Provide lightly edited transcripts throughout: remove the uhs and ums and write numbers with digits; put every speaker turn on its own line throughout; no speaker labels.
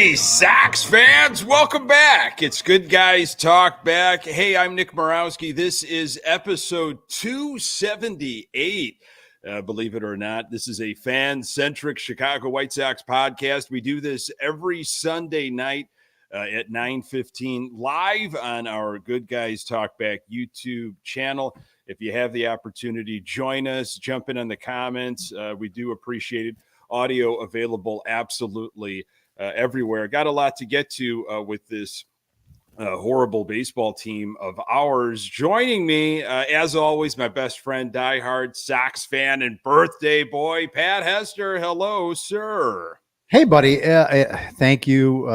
Hey, Sox fans, welcome back. It's Good Guys Talk Back. Hey, I'm Nick Murawski. This is episode 278. Believe it or not, this is a fan-centric Chicago White Sox podcast. We do this every Sunday night at 9:15 live on our Good Guys Talk Back YouTube channel. If you have the opportunity, join us, jump in on the comments. We do appreciate it. Audio available absolutely everywhere. Got a lot to get to with this horrible baseball team of ours. Joining me, as always, my best friend, diehard Sox fan and birthday boy, Pat Hester. Hello, sir.
Hey, buddy. Thank you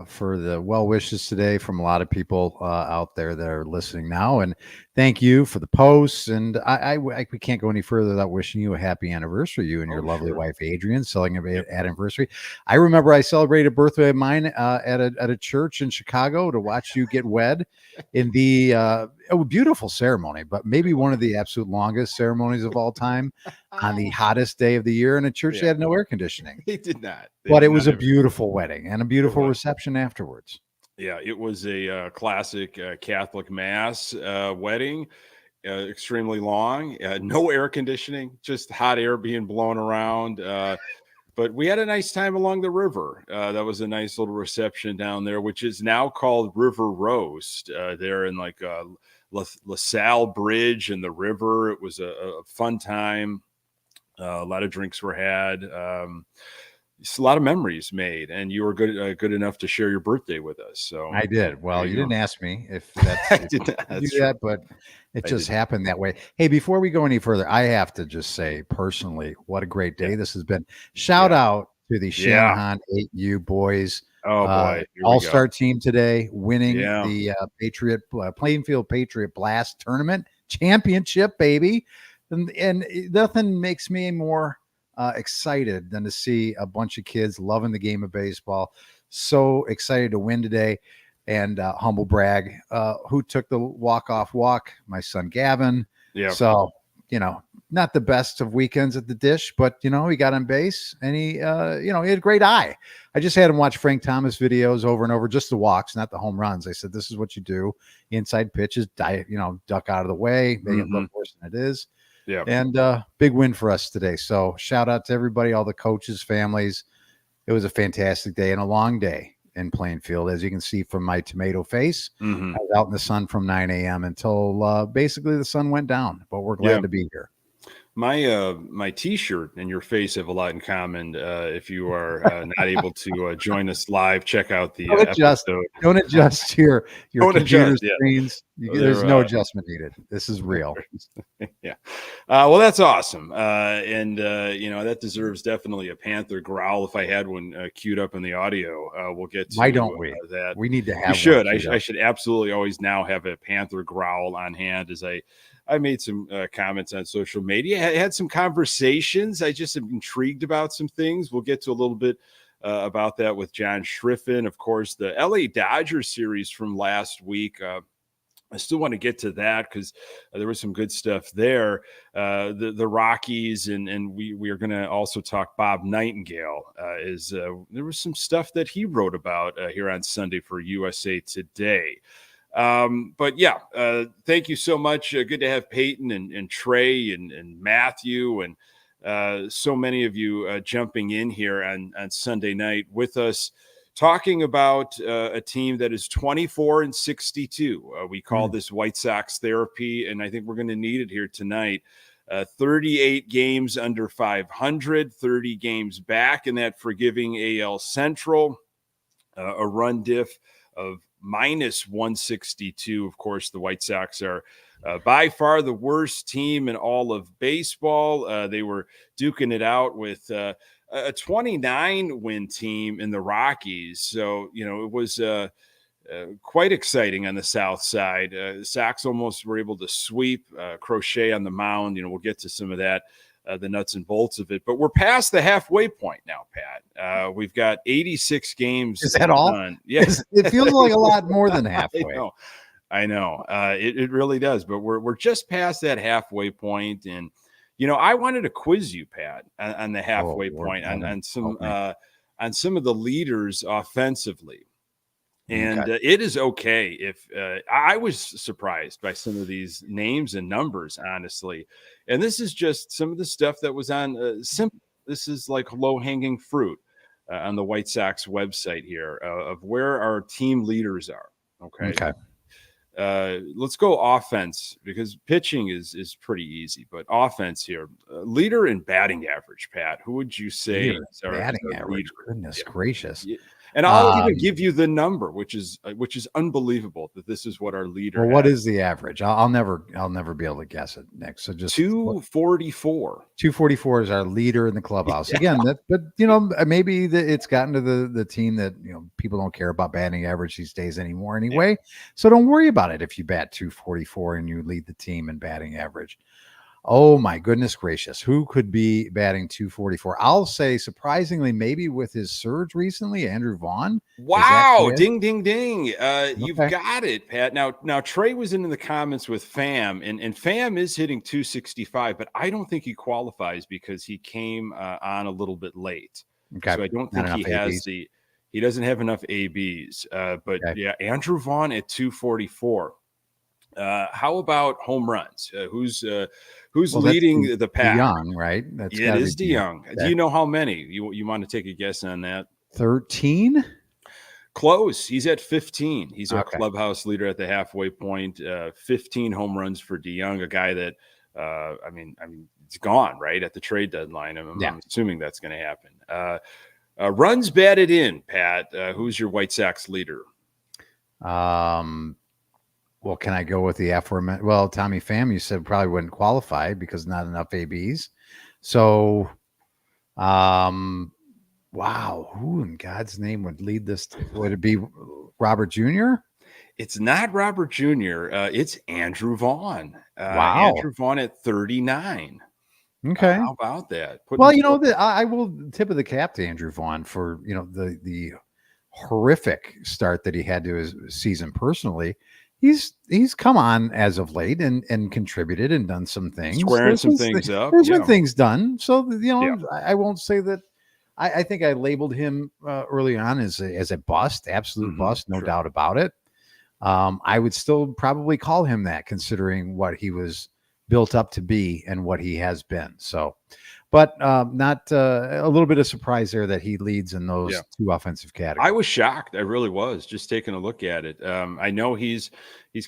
for the well wishes today from a lot of people out there that are listening now. And thank you for the posts. And we can't go any further without wishing you a happy anniversary, you and your lovely wife, Adrian, celebrating an anniversary. I remember I celebrated a birthday of mine at a church in Chicago to watch you get wed in the beautiful ceremony, but maybe one of the absolute longest ceremonies of all time on the hottest day of the year in a church that had no air conditioning.
He did not.
But it was a beautiful wedding and a beautiful reception afterwards.
Yeah, it was a classic Catholic mass wedding, extremely long, no air conditioning, just hot air being blown around. But we had a nice time along the river. That was a nice little reception down there, which is now called River Roast. There in like LaSalle Bridge and the river. It was a fun time. A lot of drinks were had. A lot of memories made, and you were good enough to share your birthday with us. So
I did. Well, you didn't ask me if that's
I did not.
do that, but it just happened that way. Hey, before we go any further, I have to just say personally, what a great day this has been. Shout out to the Shanahan 8U boys.
Oh boy,
all-star team today, winning the Plainfield Patriot Blast Tournament Championship, baby. And nothing makes me more excited than to see a bunch of kids loving the game of baseball. So excited to win today. And humble brag, who took the walk-off walk? My son Gavin. Yeah. So, not the best of weekends at the dish, but he got on base and he had a great eye. I just had him watch Frank Thomas videos over and over, just the walks, not the home runs. I said, this is what you do. Inside pitches, duck out of the way, make it look worse than it is. Yeah. And big win for us today. So shout out to everybody, all the coaches, families. It was a fantastic day and a long day in Plainfield, as you can see from my tomato face. I was out in the sun from 9 a.m. until basically the sun went down, but we're glad to be here.
My T-shirt and your face have a lot in common. If you are not able to join us live, check out the episode.
Don't adjust your computer screens. There's no adjustment needed. This is real.
Yeah. Well, that's awesome. And that deserves definitely a Panther growl. If I had one queued up in the audio, we'll get to
why don't we?
That
we need to have.
You should. I should absolutely always now have a Panther growl on hand as I made some comments on social media. I had some conversations. I just am intrigued about some things. We'll get to a little bit about that with John Schriffen. Of course, the LA Dodgers series from last week. I still want to get to that because there was some good stuff there. The Rockies, and we are going to also talk Bob Nightingale. There was some stuff that he wrote about here on Sunday for USA Today. But thank you so much. Good to have Peyton and Trey and Matthew and so many of you jumping in here on Sunday night with us, talking about a team that is 24-62. We call this White Sox therapy, and I think we're going to need it here tonight. 38 games under 500, 30 games back in that forgiving AL Central, a run diff of minus 162. Of course, the White Sox are by far the worst team in all of baseball. They were duking it out with a 29-win team in the Rockies. So, it was quite exciting on the South side. Sox almost were able to sweep Crochet on the mound. We'll get to some of that, the nuts and bolts of it. But we're past the halfway point now, Pat. We've got 86 games.
Is that all?
Yes.
It feels like a lot more than halfway.
I know. It really does. But we're just past that halfway point. And, I wanted to quiz you, Pat, on the halfway point on some on some of the leaders offensively. And
Okay.
it is okay if I was surprised by some of these names and numbers, honestly. And this is just some of the stuff that was on simple. This is like low hanging fruit on the White Sox website here of where our team leaders are. Okay.
Okay.
Let's go offense because pitching is pretty easy, but offense here, leader in batting average. Pat, who would you say
Leader,
is our
batting average?
leader?
Goodness gracious!
And I'll even give you the number, which is unbelievable that this is what our leader.
Well, what is the average? I'll never be able to guess it, Nick. So just
244.
244 is our leader in the clubhouse. Again, but maybe it's gotten to the team that people don't care about batting average these days anymore anyway. Yeah. So don't worry about it if you bat 244 and you lead the team in batting average. Oh my goodness gracious. Who could be batting 244? I'll say surprisingly, maybe with his surge recently, Andrew Vaughn.
Wow. Ding, ding, ding. You've got it, Pat. Now Trey was in the comments with Pham and Pham is hitting 265, but I don't think he qualifies because he came on a little bit late. Okay. So I don't think he has he doesn't have enough ABs. But yeah, Andrew Vaughn at 244. How about home runs? Who's leading the pack?
DeYoung, right?
It is DeYoung. Do you know how many? You want to take a guess on that?
13?
Close. He's at 15. He's our clubhouse leader at the halfway point. 15 home runs for DeYoung, a guy that I mean, it's gone right at the trade deadline. I'm assuming that's going to happen. Runs batted in, Pat. Who's your White Sox leader?
Well, can I go with the aforementioned? Well, Tommy Pham, you said probably wouldn't qualify because not enough ABs. So, wow, who in God's name would lead this? Would it be Robert Jr.?
It's not Robert Jr. It's Andrew Vaughn.
Wow,
Andrew Vaughn at 39.
Okay,
how about that?
Well, I will tip of the cap to Andrew Vaughn for the horrific start that he had to his season personally. He's come on as of late and contributed and done some things.
Squaring some things up.
There's been things done. So, I won't say that. I think I labeled him early on as a bust, absolute bust, no doubt about it. I would still probably call him that considering what he was built up to be and what he has been. So, but not a little bit of surprise there that he leads in those two offensive categories.
I was shocked. I really was just taking a look at it. I know he's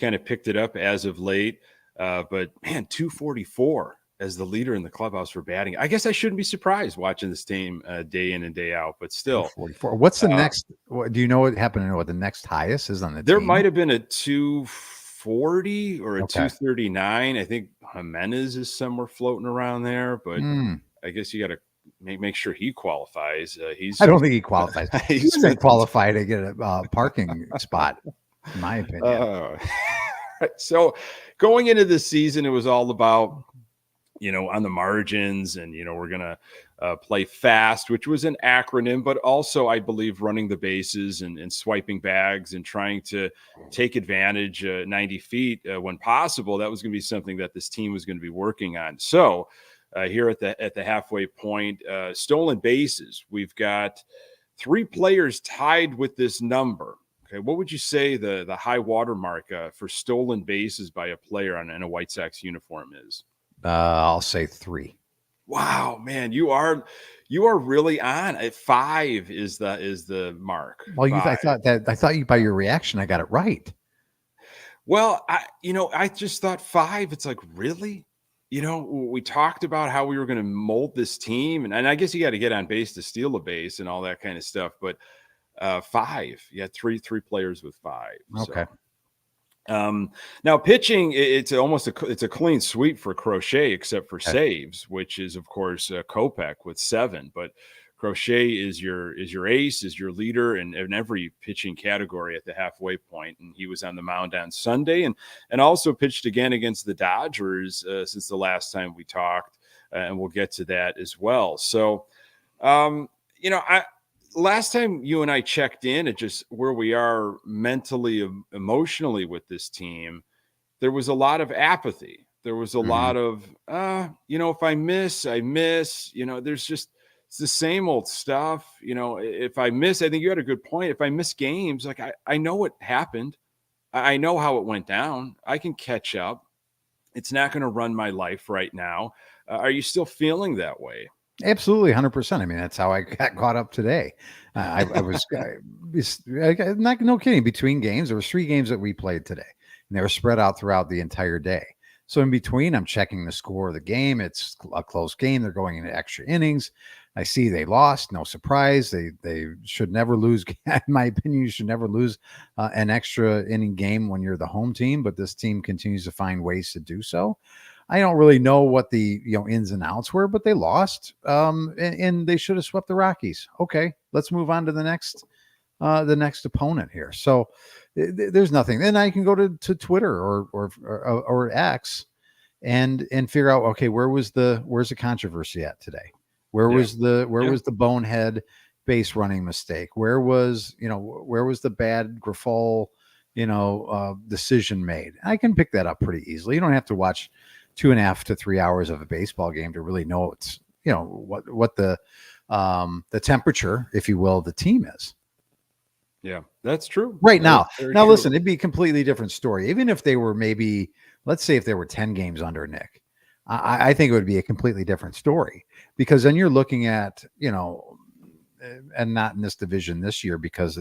kind of picked it up as of late, but man, 244 as the leader in the clubhouse for batting. I guess I shouldn't be surprised watching this team day in and day out, but still
44. What's the next? Do you know what happened? What the next highest is on the
there
team?
Might have been a 240 or a 239. I think Jimenez is somewhere floating around there, but I guess you got to make sure he qualifies.
I don't think he qualifies. He's not qualified to get a parking spot, in my opinion.
So going into this season, it was all about, on the margins and, we're going to play fast, which was an acronym, but also I believe running the bases and swiping bags and trying to take advantage 90 feet when possible. That was going to be something that this team was going to be working on. So here at the halfway point, stolen bases. We've got 3 players tied with this number. Okay, what would you say the high water mark for stolen bases by a player in a White Sox uniform is?
I'll say 3.
Wow, man, you are really on. At 5 is the mark.
Well, I thought you by your reaction I got it right.
Well, I just thought 5. It's like, really? We talked about how we were going to mold this team, and I guess you got to get on base to steal a base and all that kind of stuff. But 5, yeah, three players with 5.
Okay.
So. Now pitching, it's a clean sweep for Crochet, except for saves, which is of course Kopech with 7. But Crochet is your ace, is your leader in every pitching category at the halfway point, and he was on the mound on Sunday and also pitched again against the Dodgers since the last time we talked, and we'll get to that as well. So, last time you and I checked in at just where we are mentally, emotionally with this team, there was a lot of apathy. There was a lot of, if I miss, I miss. There's just it's the same old stuff. If I miss, I think you had a good point. If I miss games, like I know what happened. I know how it went down. I can catch up. It's not going to run my life right now. Are you still feeling that way?
Absolutely, 100%. I mean, that's how I got caught up today. I was not no kidding. Between games, there was 3 games that we played today, and they were spread out throughout the entire day. So in between, I'm checking the score of the game. It's a close game. They're going into extra innings. I see they lost. No surprise. They should never lose. In my opinion, you should never lose an extra inning game when you're the home team. But this team continues to find ways to do so. I don't really know what the ins and outs were, but they lost, and they should have swept the Rockies. Okay, let's move on to the next opponent here. So there's nothing. Then I can go to Twitter or X and figure out, okay, where's the controversy at today? Where was the bonehead base running mistake? Where was the bad Grifol decision made? I can pick that up pretty easily. You don't have to watch 2.5 to 3 hours of a baseball game to really know it's what the temperature, if you will, of the team is.
Yeah, that's true.
Right now, listen, it'd be a completely different story. Even if they were let's say if they were 10 games under Nick, I think it would be a completely different story, because then you're looking at, and not in this division this year, because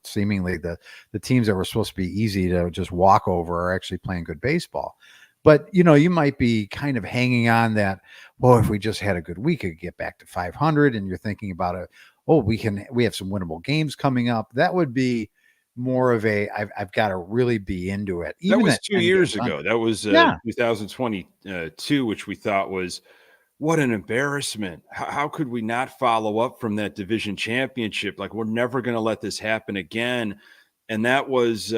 seemingly the teams that were supposed to be easy to just walk over are actually playing good baseball. But, you might be kind of hanging on that, well, if we just had a good week, it could get back to 500. And you're thinking about we have some winnable games coming up. That would be more of I've got to really be into it.
Even that was 2 years ago. That was 2022, which we thought was, what an embarrassment. How could we not follow up from that division championship? Like, we're never going to let this happen again. And that was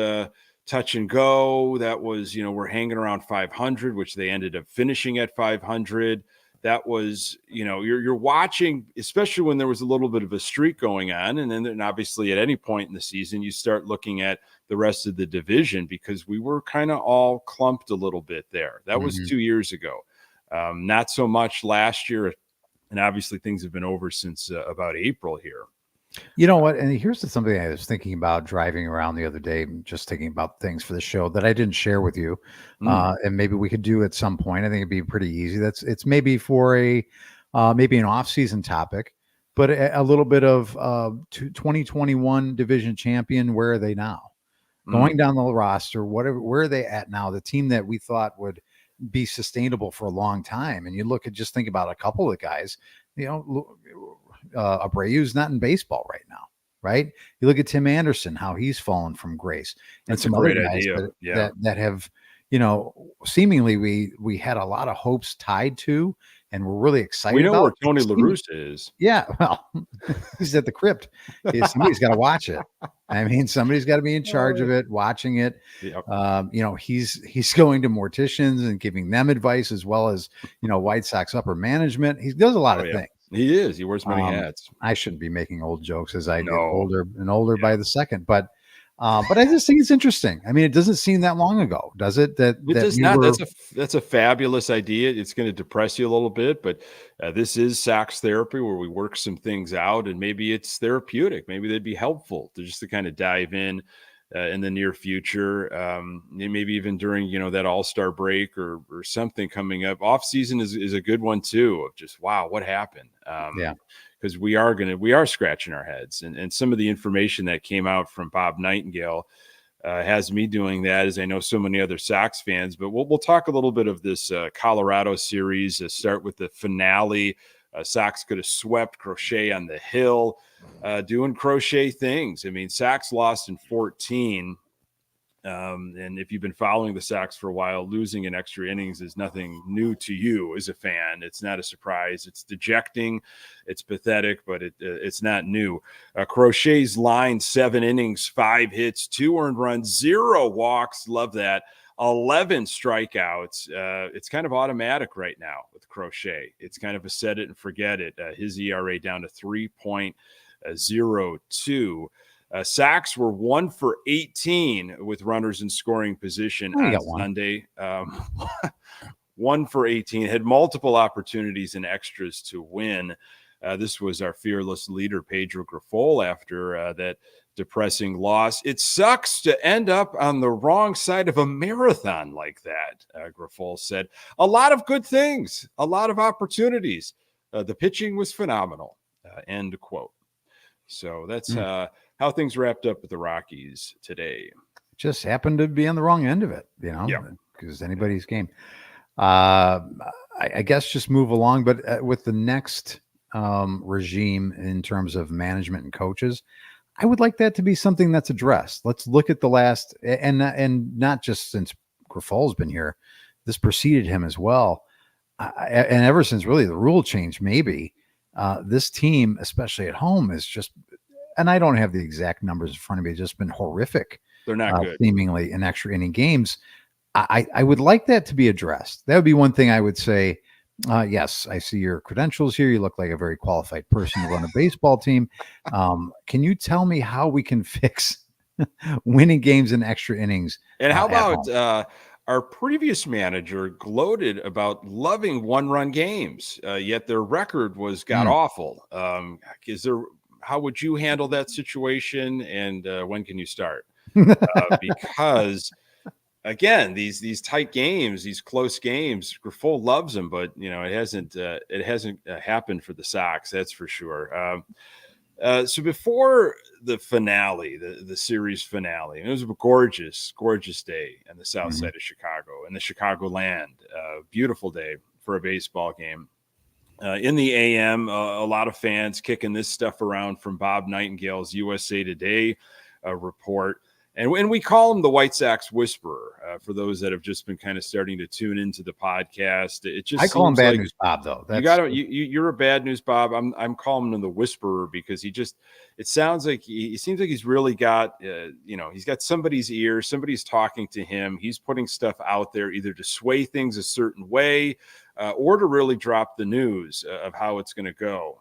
touch and go. That was, we're hanging around 500, which they ended up finishing at 500. That was, you're watching, especially when there was a little bit of a streak going on. And then obviously at any point in the season, you start looking at the rest of the division, because we were kind of all clumped a little bit there. That was 2 years ago. Not so much last year. And obviously things have been over since about April here.
You know what? And here's something I was thinking about driving around the other day, just thinking about things for the show that I didn't share with you. And maybe we could do at some point. I think it'd be pretty easy. It's maybe for maybe an off-season topic, but a little bit of 2021 division champion. Where are they now? Going down the roster, where are they at now? The team that we thought would be sustainable for a long time. And you just think about a couple of guys, Abreu's not in baseball right now, right? You look at Tim Anderson, how he's fallen from grace, and some other guys that have, seemingly we had a lot of hopes tied to, and we're really excited.
We know where Tony La Russa is.
Yeah, well, he's at the crypt. Somebody's got to watch it. I mean, somebody's got to be in charge of it, watching it. Yep. He's going to morticians and giving them advice, as well as White Sox upper management. He does a lot of things.
He is. He wears many hats.
I shouldn't be making old jokes as I get older and older by the second, but I just think it's interesting. I mean, it doesn't seem that long ago, does it? It
does not. That's a fabulous idea. It's going to depress you a little bit, but this is Sox therapy, where we work some things out, and maybe it's therapeutic. Maybe they'd be helpful to kind of dive in the near future, maybe even during that All-Star break or something coming up. Off season is a good one too. Of just, wow, what happened? Because we are scratching our heads, and some of the information that came out from Bob Nightingale has me doing that, as I know so many other Sox fans. But we'll talk a little bit of this Colorado series. Start with the finale. Sox could have swept Crochet on the hill, doing Crochet things. I mean, Sox lost in 14. And if you've been following the Sox for a while, losing in extra innings is nothing new to you as a fan. It's not a surprise. It's dejecting. It's pathetic, but it's not new. Crochet's line, 7 innings, 5 hits, 2 earned runs, 0 walks. Love that. 11 strikeouts. It's kind of automatic right now with Crochet. It's kind of a set it and forget it. His ERA down to 3.02. Sox were 1 for 18 with runners in scoring position on Sunday. 1 for 18, had multiple opportunities and extras to win. This was our fearless leader, Pedro Grifol, after that depressing loss. It sucks to end up on the wrong side of a marathon like that, Grifol said. A lot of good things, a lot of opportunities. The pitching was phenomenal, end quote. So that's how things wrapped up with the Rockies today.
Just happened to be on the wrong end of it, because anybody's game. I guess just move along, but with the next regime in terms of management and coaches, I would like that to be something that's addressed. Let's look at the last, and not just since Grifol's been here, this preceded him as well. And ever since really the rule change, maybe this team, especially at home, is just, and I don't have the exact numbers in front of me, just been horrific.
They're not good.
Seemingly in extra inning games. I would like that to be addressed. That would be one thing I would say. Yes, I see your credentials here. You look like a very qualified person to run a baseball team. Can you tell me how we can fix winning games in extra innings?
And how about our previous manager gloated about loving one-run games, yet their record was god awful. How would you handle that situation, and when can you start? Because again, these tight games, these close games, Grifol loves them, but it hasn't happened for the Sox, that's for sure. So before the finale, the series finale, and it was a gorgeous day on the south side of Chicago, in the Chicagoland, beautiful day for a baseball game. In the AM, a lot of fans kicking this stuff around from Bob Nightingale's USA Today report. And we call him the White Sox Whisperer, for those that have just been kind of starting to tune into the podcast. I
call him Bad News Bob, though.
You're a Bad News Bob. I'm calling him the Whisperer because it sounds like he seems like he's really got, he's got somebody's ear. Somebody's talking to him. He's putting stuff out there either to sway things a certain way or to really drop the news of how it's going to go.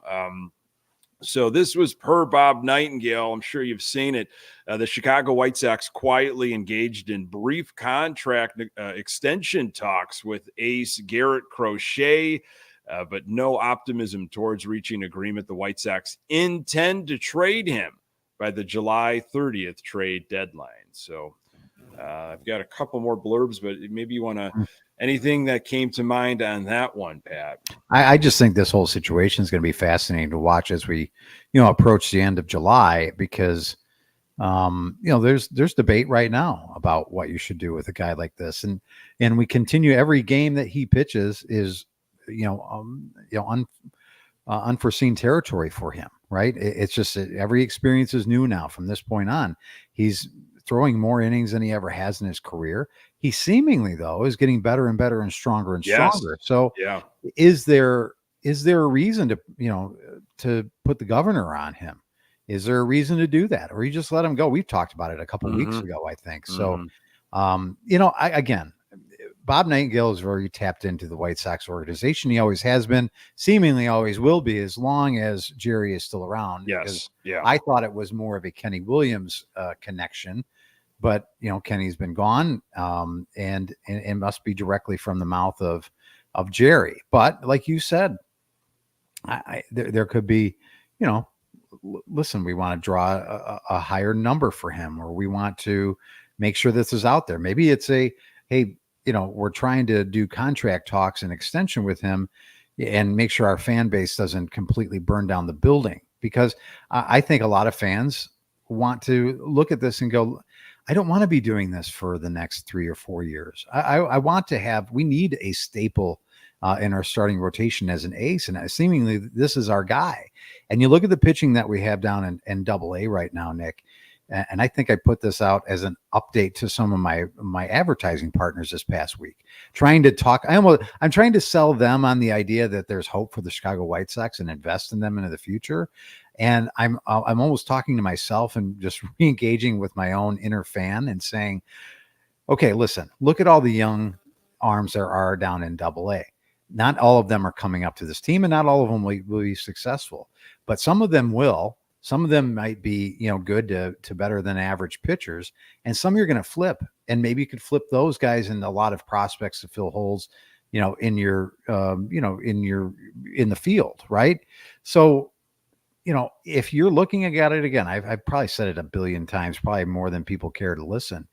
So this was per Bob Nightingale. I'm sure you've seen it. The Chicago White Sox quietly engaged in brief contract extension talks with ace Garrett Crochet, but no optimism towards reaching agreement. The White Sox intend to trade him by the July 30th trade deadline. So I've got a couple more blurbs, but maybe you want to anything that came to mind on that one, Pat?
I just think this whole situation is going to be fascinating to watch as we, approach the end of July, because, there's debate right now about what you should do with a guy like this. And we continue, every game that he pitches is, unforeseen territory for him, right? It's just every experience is new now from this point on. He's throwing more innings than he ever has in his career. He seemingly, though, is getting better and better and stronger and stronger. So is there a reason to put the governor on him? Is there a reason to do that? Or you just let him go? We've talked about it a couple of weeks ago, I think. So, again, Bob Nightingale is very tapped into the White Sox organization. He always has been, seemingly always will be, as long as Jerry is still around.
Yes. Yeah.
I thought it was more of a Kenny Williams connection, but Kenny's been gone, and it must be directly from the mouth of Jerry. But like you said, there could be, listen, we want to draw a higher number for him, or we want to make sure this is out there. Maybe it's hey, we're trying to do contract talks and extension with him and make sure our fan base doesn't completely burn down the building. Because I think a lot of fans want to look at this and go, I don't want to be doing this for the next 3 or 4 years. I want to we need a staple in our starting rotation as an ace. And seemingly this is our guy. And you look at the pitching that we have down in Double-A right now, Nick. And I think I put this out as an update to some of my advertising partners this past week, trying to talk. I'm trying to sell them on the idea that there's hope for the Chicago White Sox and invest in them into the future. And I'm almost talking to myself and just re-engaging with my own inner fan and saying, okay, listen, look at all the young arms there are down in Double-A. Not all of them are coming up to this team, and not all of them will be successful, but some of them will. Some of them might be, good to better than average pitchers, and some you're going to flip, and maybe you could flip those guys into a lot of prospects to fill holes in your, in the field, right? So, if you're looking at it again, I've probably said it a billion times, probably more than people care to listen.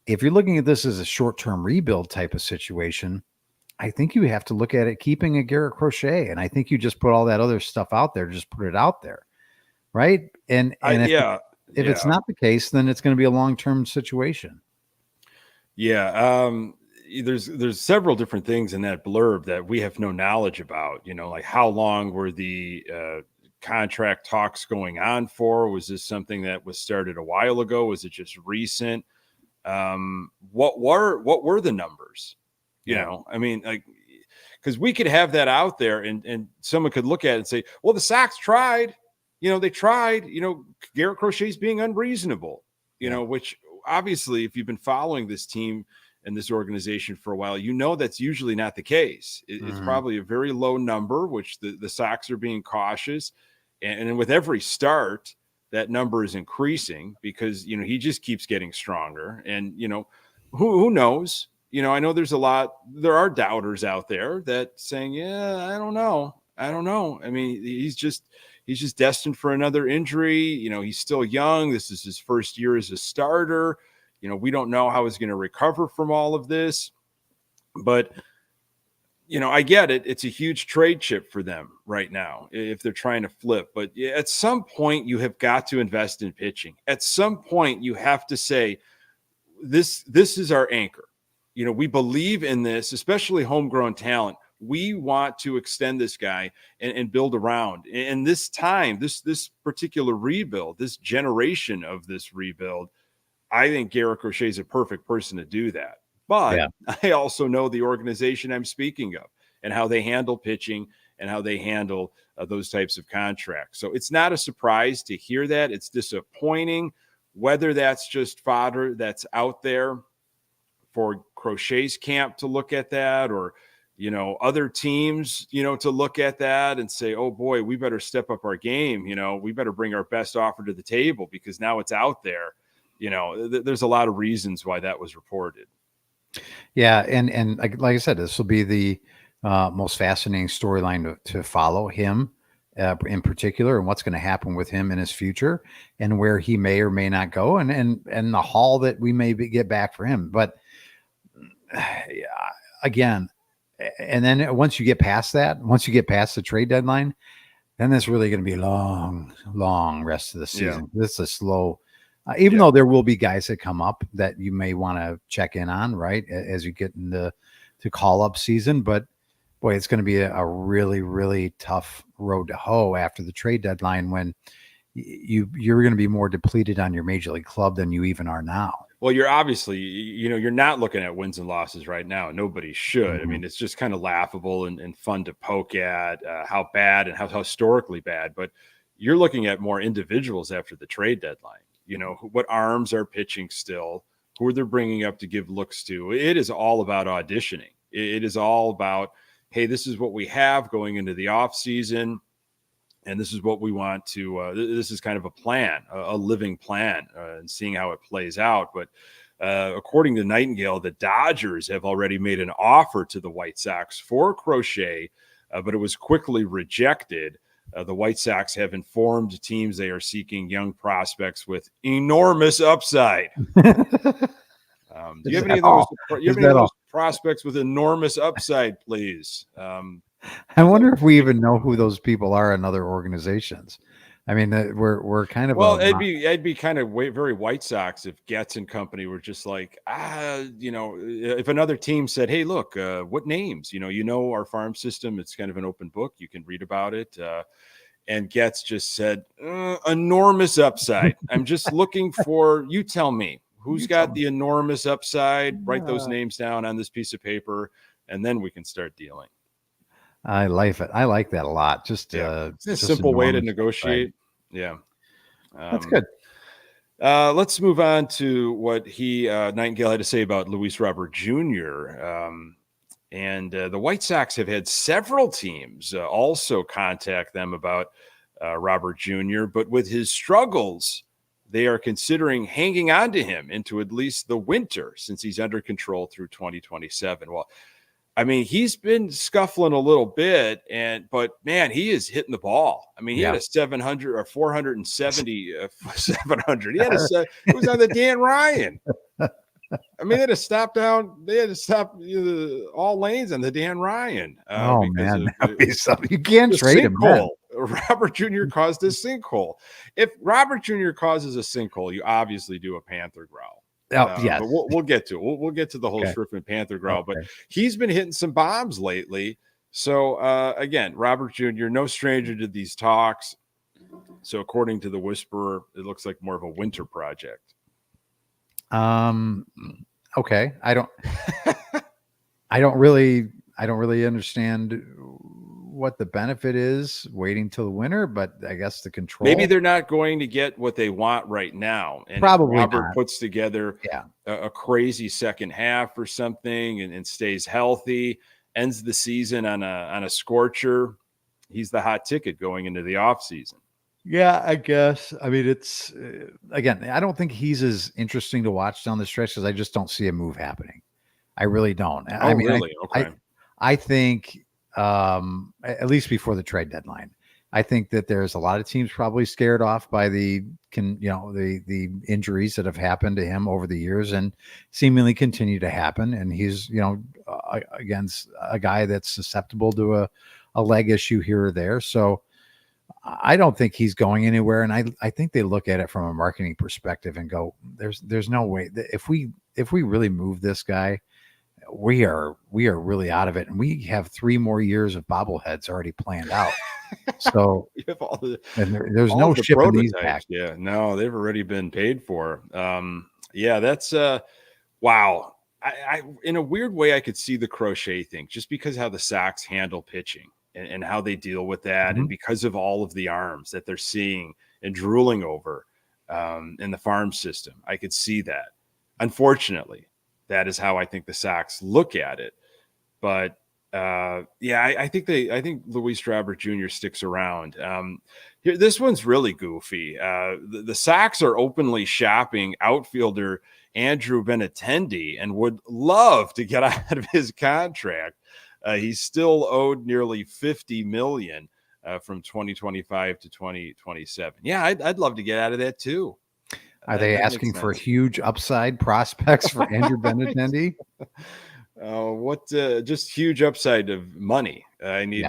If you're looking at this as a short-term rebuild type of situation, I think you have to look at it keeping a Garrett Crochet. And I think you just put all that other stuff out there, just put it out there. Right. And if it's not the case, then it's going to be a long-term situation.
Yeah. There's several different things in that blurb that we have no knowledge about, like how long were the contract talks going on for? Was this something that was started a while ago? Was it just recent? What were the numbers? I mean, because we could have that out there and someone could look at it and say, well, the Sox tried, they tried, Garrett Crochet's being unreasonable, which obviously if you've been following this team and this organization for a while, that's usually not the case. It's probably a very low number, which the Sox are being cautious. And with every start, that number is increasing because, he just keeps getting stronger. And, who knows? I know there are doubters out there that saying, yeah, I don't know. I mean, he's just destined for another injury. He's still young. This is his first year as a starter. We don't know how he's going to recover from all of this, but I get it. It's a huge trade chip for them right now if they're trying to flip. But at some point, you have got to invest in pitching. At some point, you have to say, this is our anchor. We believe in this, especially homegrown talent. We want to extend this guy and build around. And this time, this particular rebuild, this generation of this rebuild, I think Garrett Crochet is a perfect person to do that. But I also know the organization I'm speaking of and how they handle pitching and how they handle those types of contracts. So it's not a surprise to hear that. It's disappointing. Whether that's just fodder that's out there for Crochet's camp to look at that, or, other teams, to look at that and say, oh boy, we better step up our game. We better bring our best offer to the table because now it's out there. There's a lot of reasons why that was reported.
Yeah. And like I said, this will be the most fascinating storyline to follow him in particular, and what's going to happen with him in his future and where he may or may not go and the haul that we may get back for him. But again, and then once you get past the trade deadline, then it's really going to be a long rest of the season. Yeah. This is a slow, even though there will be guys that come up that you may want to check in on, right, as you get into call up season. But boy, it's going to be a really, really tough road to hoe after the trade deadline when you're going to be more depleted on your major league club than you even are now.
Well, you're obviously, you're not looking at wins and losses right now. Nobody should. I mean, it's just kind of laughable and fun to poke at how bad and how historically bad. But you're looking at more individuals after the trade deadline. What arms are pitching still, who are they bringing up to give looks to. It is all about auditioning. It is all about, hey, this is what we have going into the off season. And this is what we want to, this is kind of a plan, a living plan, and seeing how it plays out. But according to Nightingale, the Dodgers have already made an offer to the White Sox for Crochet, but it was quickly rejected. The White Sox have informed teams they are seeking young prospects with enormous upside. Do you have any of those prospects with enormous upside, please?
I wonder if we even know who those people are in other organizations. I mean, we're kind of
it'd be kind of very White Sox if Getz and company were just like, if another team said, hey, look, what names? Our farm system, it's kind of an open book. You can read about it. And Getz just said, enormous upside. I'm just looking for, you tell me who's got the enormous upside. Write those names down on this piece of paper, and then we can start dealing.
I like it. I like that a lot. Just
it's a simple way to negotiate. Right. Yeah.
That's good.
Let's move on to what Nightingale had to say about Luis Robert Jr. And the White Sox have had several teams also contact them about Robert Jr., but with his struggles, they are considering hanging on to him into at least the winter since he's under control through 2027. Well, I mean, he's been scuffling a little bit, but man, he is hitting the ball. I mean, he had a 700 or 470 700. It was on the Dan Ryan. I mean, they had to stop down. They had to stop all lanes on the Dan Ryan.
Oh man, you can't trade him.
Robert Jr. caused this sinkhole. If Robert Jr. causes a sinkhole, you obviously do a Panther growl.
Yes,
but we'll get to it. We'll get to the whole Shriftman Panther growl. But he's been hitting some bombs lately. So again, Robert Jr., no stranger to these talks. So according to the Whisperer, it looks like more of a winter project.
Okay. I don't really understand what the benefit is waiting till the winter, but I guess the control.
Maybe they're not going to get what they want right now. And
probably
Robert
not.
Puts together a crazy second half or something and stays healthy, ends the season on a scorcher. He's the hot ticket going into the offseason.
Yeah, I guess. I mean, it's again, I don't think he's as interesting to watch down the stretch because I just don't see a move happening. I really don't.
Oh, I mean, really? Okay.
I think at least before the trade deadline, I think that there's a lot of teams probably scared off by the injuries that have happened to him over the years and seemingly continue to happen. And he's, against a guy that's susceptible to a leg issue here or there. So I don't think he's going anywhere. And I think they look at it from a marketing perspective and go, there's no way that if we really move this guy, we are really out of it. And we have 3 more years of bobbleheads already planned out. So
you have all
there's no shipping these back.
Yeah, no, they've already been paid for. That's wow. I in a weird way, I could see the Crochet thing just because how the Sox handle pitching and how they deal with that. Mm-hmm. And because of all of the arms that they're seeing and drooling over in the farm system, I could see that. Unfortunately, that is how I think the Sox look at it. But I think Luis Robert Jr. sticks around. Here, this one's really goofy. The Sox are openly shopping outfielder Andrew Benintendi and would love to get out of his contract. He's still owed nearly $50 million from 2025 to 2027. Yeah, I'd love to get out of that too.
Are they asking for huge upside prospects for Andrew Benintendi?
Just huge upside of money. I need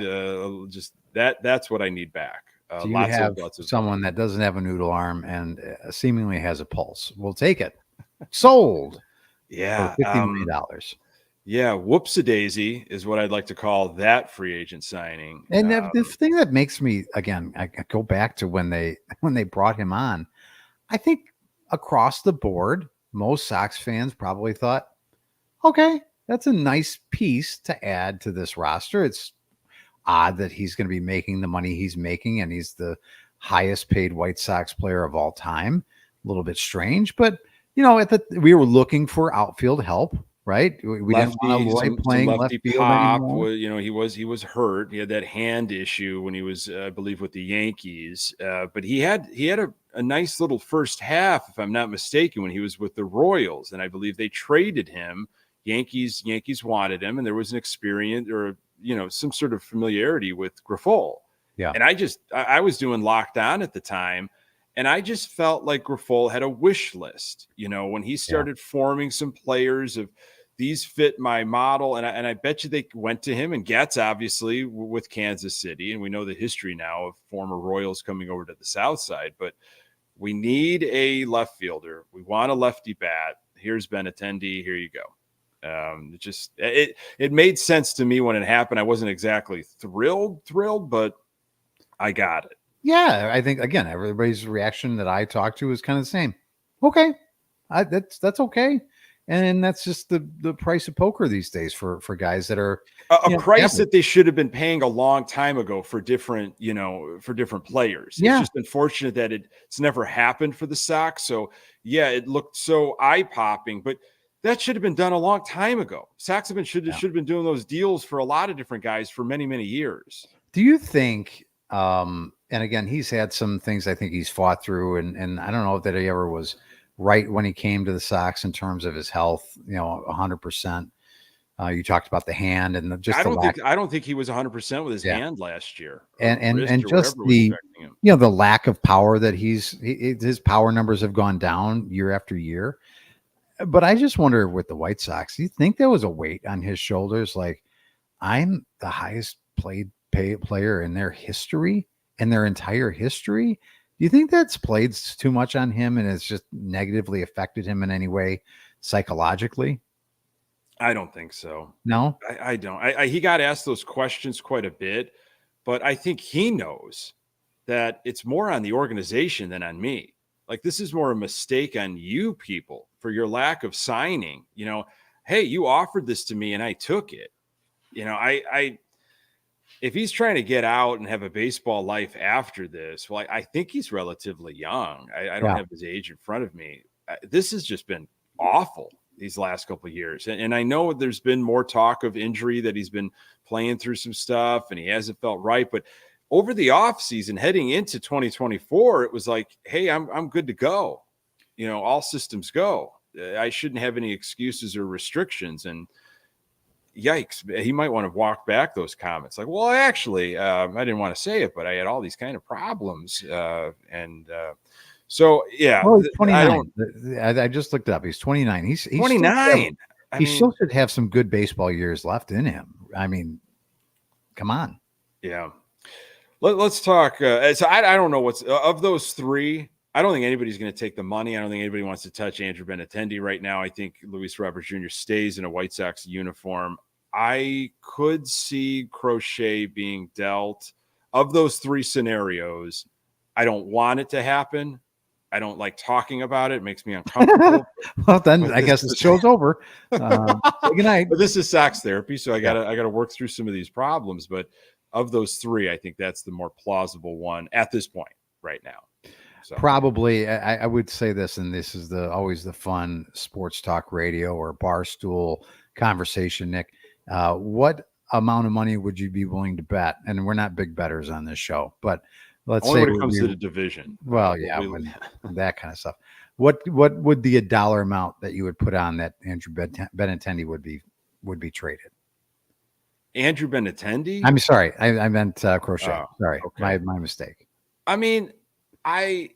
just that's what I need back.
Do you have someone that doesn't have a noodle arm and seemingly has a pulse? We'll take it. Sold.
Yeah.
For $50 million.
Yeah. Whoops-a-daisy is what I'd like to call that free agent signing.
And the thing that makes me, again, I go back to when they brought him on, I think across the board, most Sox fans probably thought, okay, that's a nice piece to add to this roster. It's odd that he's going to be making the money he's making, and he's the highest paid White Sox player of all time. A little bit strange, but we were looking for outfield help, right? We didn't want Lloyd playing left field anymore.
He was hurt. He had that hand issue when he was, I believe, with the Yankees. But he had a nice little first half, if I'm not mistaken, when he was with the Royals, and I believe they traded him. Yankees wanted him, and there was an experience or some sort of familiarity with Grifol.
Yeah,
and I was doing Locked On at the time, and I just felt like Grifol had a wish list. When he started forming some players of these fit my model, and I bet you they went to him, and Getz obviously with Kansas City, and we know the history now of former Royals coming over to the South Side, but we need a left fielder. We want a lefty bat. Here's Benintendi. Here you go. It made sense to me when it happened. I wasn't exactly thrilled, but I got it.
Yeah, I think again, everybody's reaction that I talked to was kind of the same. Okay, that's okay, and that's just the price of poker these days for guys that are
a price that they should have been paying a long time ago for different players.
Yeah.
It's just unfortunate that it's never happened for the Sox. So yeah, it looked so eye popping, but that should have been done a long time ago. Sox should have been doing those deals for a lot of different guys for many, many years.
Do you think, and again, he's had some things I think he's fought through, and I don't know if that he ever was right when he came to the Sox in terms of his health, 100%. You talked about the hand and
I don't think he was 100% with his hand last year,
and just the the lack of power that his power numbers have gone down year after year. But I just wonder with the White Sox, do you think there was a weight on his shoulders? Like, I'm the highest player in their history, in their entire history. Do you think that's played too much on him and it's just negatively affected him in any way psychologically?
I don't think so.
No,
I don't. He got asked those questions quite a bit, but I think he knows that it's more on the organization than on me. Like, this is more a mistake on you people for your lack of signing. Hey, you offered this to me and I took it. If he's trying to get out and have a baseball life after this, well, I think he's relatively young. I don't have his age in front of me. This has just been awful these last couple of years. And I know there's been more talk of injury, that he's been playing through some stuff and he hasn't felt right. But over the offseason, heading into 2024, it was like, hey, I'm good to go. All systems go. I shouldn't have any excuses or restrictions. And yikes, he might want to walk back those comments. Like, well, actually, I didn't want to say it, but I had all these kind of problems. So, yeah.
Well, he's 29. I just looked it up. He's 29. He's
29.
He still should have some good baseball years left in him. I mean, come on.
Yeah. Let's talk. So I don't know what's of those three. I don't think anybody's going to take the money. I don't think anybody wants to touch Andrew Benintendi right now. I think Luis Roberts Jr. stays in a White Sox uniform. I could see Crochet being dealt. Of those three scenarios, I don't want it to happen. I don't like talking about it. It makes me uncomfortable.
Well, then I guess the show's over. Good night.
But this is Sox therapy, so I gotta work through some of these problems. But of those three, I think that's the more plausible one at this point right now. So.
Probably, I would say this, and this is always the fun sports talk radio or barstool conversation, Nick. What amount of money would you be willing to bet? And we're not big bettors on this show, but let's
only
say
when it comes to the division.
Well, yeah, that kind of stuff. What would be a dollar amount that you would put on that Andrew Benintendi would be traded?
Andrew Benintendi?
I'm sorry, I meant Crochet. Sorry,
okay.
my mistake.
I mean, I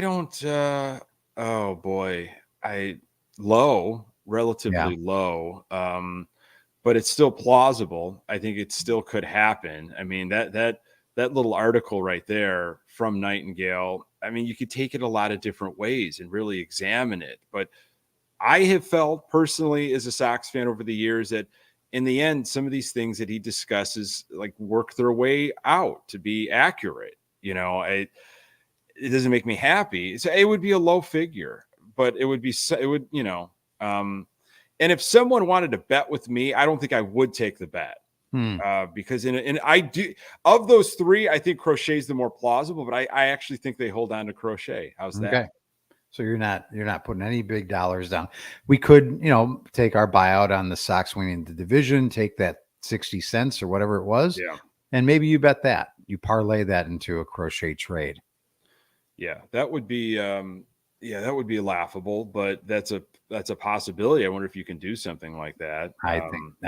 don't. Oh boy, relatively low. But it's still plausible. I think it still could happen. I mean, that little article right there from Nightingale, I mean, you could take it a lot of different ways and really examine it. But I have felt personally as a Sox fan over the years that in the end, some of these things that he discusses like work their way out to be accurate. It doesn't make me happy. So it would be a low figure, but and if someone wanted to bet with me, I don't think I would take the bet. Because I do, of those three, I think Crochet is the more plausible, but I actually think they hold on to Crochet. How's that?
Okay. So you're not putting any big dollars down. We could, take our buyout on the Sox winning the division, take that 60 cents or whatever it was.
Yeah. And
maybe you bet that. You parlay that into a Crochet trade.
Yeah, that would be laughable, but that's a possibility. I wonder if you can do something like that.
I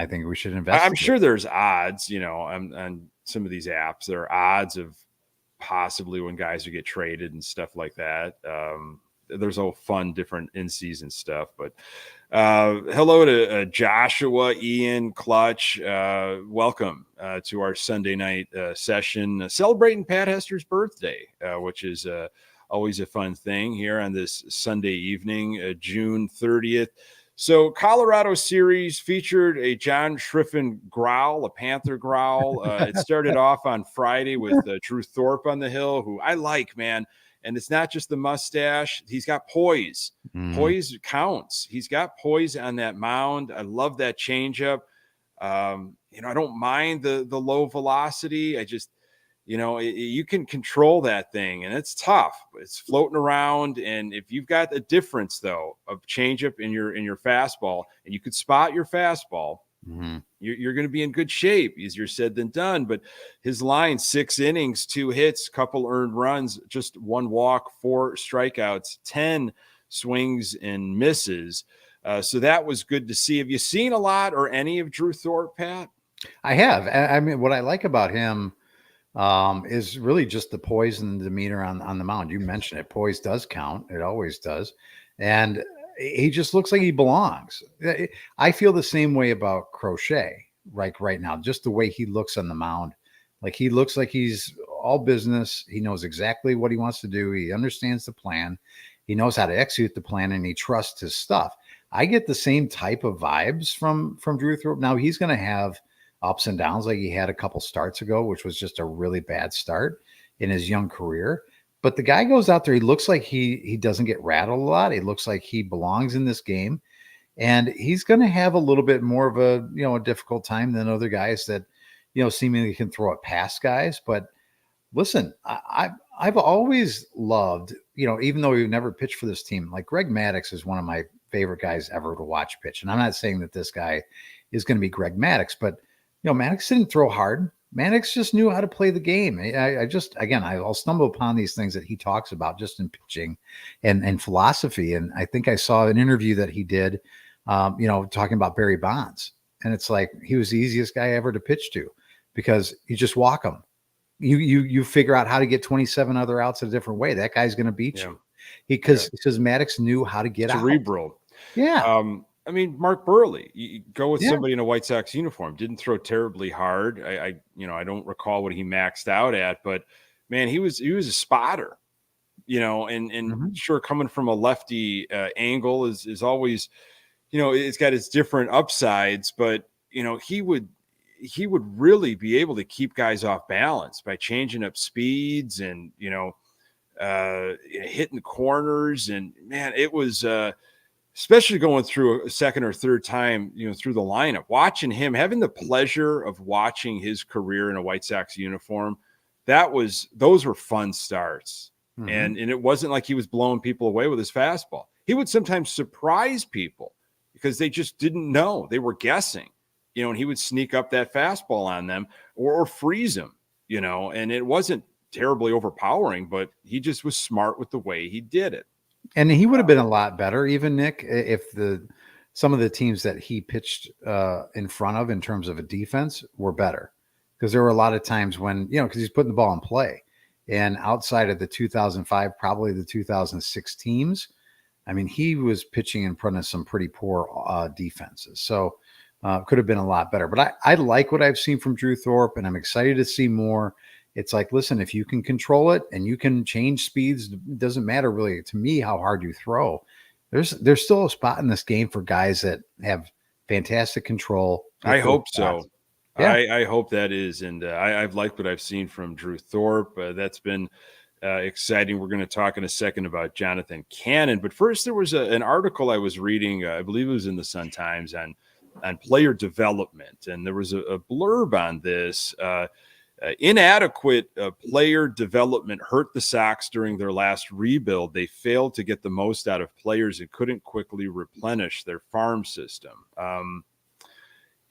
think we should invest.
I'm sure there's odds, on some of these apps. There are odds of possibly when guys would get traded and stuff like that. There's all fun, different in-season stuff. But hello to Joshua, Ian, Clutch. Welcome to our Sunday night session, celebrating Pat Hester's birthday, which is always a fun thing here on this Sunday evening, June 30th. So Colorado series featured a John Schriffen growl, a Panther growl. It started off on Friday with Drew Thorpe on the hill, who I like, man. And it's not just the mustache. He's got poise. Poise counts. He's got poise on that mound. I love that changeup. I don't mind the low velocity. I just, you can control that thing, and it's tough. It's floating around, and if you've got a difference though of changeup in your fastball, and you could spot your fastball, you're going to be in good shape. Easier said than done. But his line: 6 innings, 2 hits, couple earned runs, just 1 walk, 4 strikeouts, 10 swings and misses. So that was good to see. Have you seen a lot or any of Drew Thorpe, Pat?
I have. I mean, what I like about him is really just the poise and the demeanor on the mound. You mentioned it. Poise does count. It always does. And he just looks like he belongs. I feel the same way about Crochet, like right now, just the way he looks on the mound. Like he looks like he's all business. He knows exactly what he wants to do. He understands the plan. He knows how to execute the plan, and he trusts his stuff. I get the same type of vibes from Drew Thorpe. Now he's going to have ups and downs like he had a couple starts ago, which was just a really bad start in his young career. But the guy goes out there, he looks like he doesn't get rattled a lot. He looks like he belongs in this game. And he's going to have a little bit more of a difficult time than other guys that, seemingly can throw it past guys. But listen, I've always loved, even though we've never pitched for this team, like Greg Maddux is one of my favorite guys ever to watch pitch. And I'm not saying that this guy is going to be Greg Maddux, but Maddux didn't throw hard. Maddux just knew how to play the game. I'll stumble upon these things that he talks about just in pitching and philosophy. And I think I saw an interview that he did, talking about Barry Bonds. And it's like, he was the easiest guy ever to pitch to because you just walk him. You figure out how to get 27 other outs a different way. That guy's going to beat you. Because Maddux knew how to get
cerebral.
Out. Yeah.
I mean, Mark Burley, you go with somebody in a White Sox uniform, didn't throw terribly hard. I don't recall what he maxed out at, but man, he was a spotter, and sure, coming from a lefty angle is always, it's got its different upsides, but he would really be able to keep guys off balance by changing up speeds and, hitting corners. And man, it was, especially going through a second or third time, through the lineup, watching him, having the pleasure of watching his career in a White Sox uniform. Those were fun starts. Mm-hmm. And it wasn't like he was blowing people away with his fastball. He would sometimes surprise people because they just didn't know. They were guessing, and he would sneak up that fastball on them or freeze them, and it wasn't terribly overpowering, but he just was smart with the way he did it.
And he would have been a lot better, even Nick, if some of the teams that he pitched in front of in terms of a defense were better. Because there were a lot of times when, because he's putting the ball in play. And outside of the 2005, probably the 2006 teams, I mean, he was pitching in front of some pretty poor defenses. So could have been a lot better. But I like what I've seen from Drew Thorpe, and I'm excited to see more. It's like, listen, if you can control it and you can change speeds, it doesn't matter really to me how hard you throw. There's still a spot in this game for guys that have fantastic control.
I hope so. Yeah. I hope that is. And I've liked what I've seen from Drew Thorpe. That's been exciting. We're going to talk in a second about Jonathan Cannon. But first, there was an article I was reading, I believe it was in the Sun-Times, on player development. And there was a blurb on this. Inadequate player development hurt the Sox during their last rebuild. They failed to get the most out of players and couldn't quickly replenish their farm system.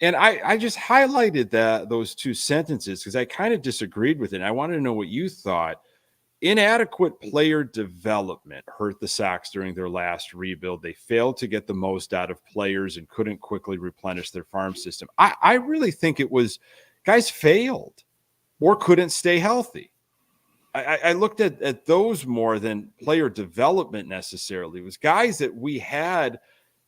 And I just highlighted those two sentences because I kind of disagreed with it. I wanted to know what you thought. Inadequate player development hurt the Sox during their last rebuild. They failed to get the most out of players and couldn't quickly replenish their farm system. I really think it was guys failed or couldn't stay healthy. I looked at those more than player development necessarily. It was guys that we had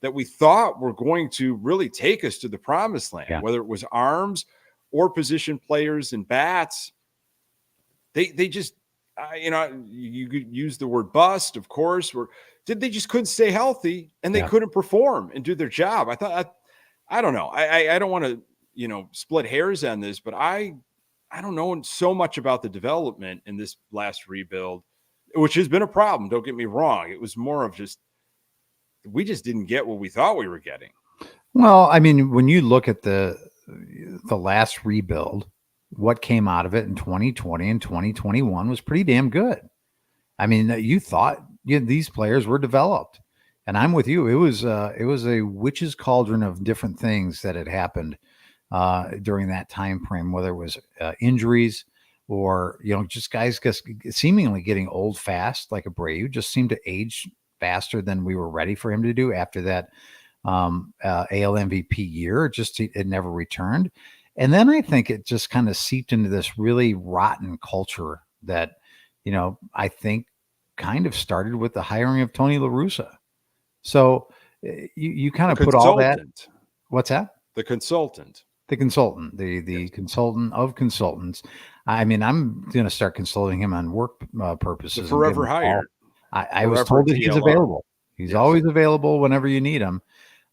that we thought were going to really take us to the promised land, whether it was arms or position players and bats. They just, you could use the word bust, of course, they just couldn't stay healthy and they couldn't perform and do their job. I don't know. I don't want to, split hairs on this, but I don't know so much about the development in this last rebuild, which has been a problem. Don't get me wrong. It was more of just, we just didn't get what we thought we were getting.
Well, I mean, when you look at the last rebuild, what came out of it in 2020 and 2021 was pretty damn good. I mean, you thought these players were developed, and I'm with you. It was a witch's cauldron of different things that had happened during that time frame, whether it was injuries or, just guys seemingly getting old fast, like Abreu just seemed to age faster than we were ready for him to do after that AL MVP year. It never returned. And then I think it just kind of seeped into this really rotten culture that, I think kind of started with the hiring of Tony La Russa. So you kind of put all that. What's that?
The consultant.
The consultant, the consultant of consultants. I mean, I'm going to start consulting him on work purposes.
The forever hired.
I was told that he's available. He's always available whenever you need him.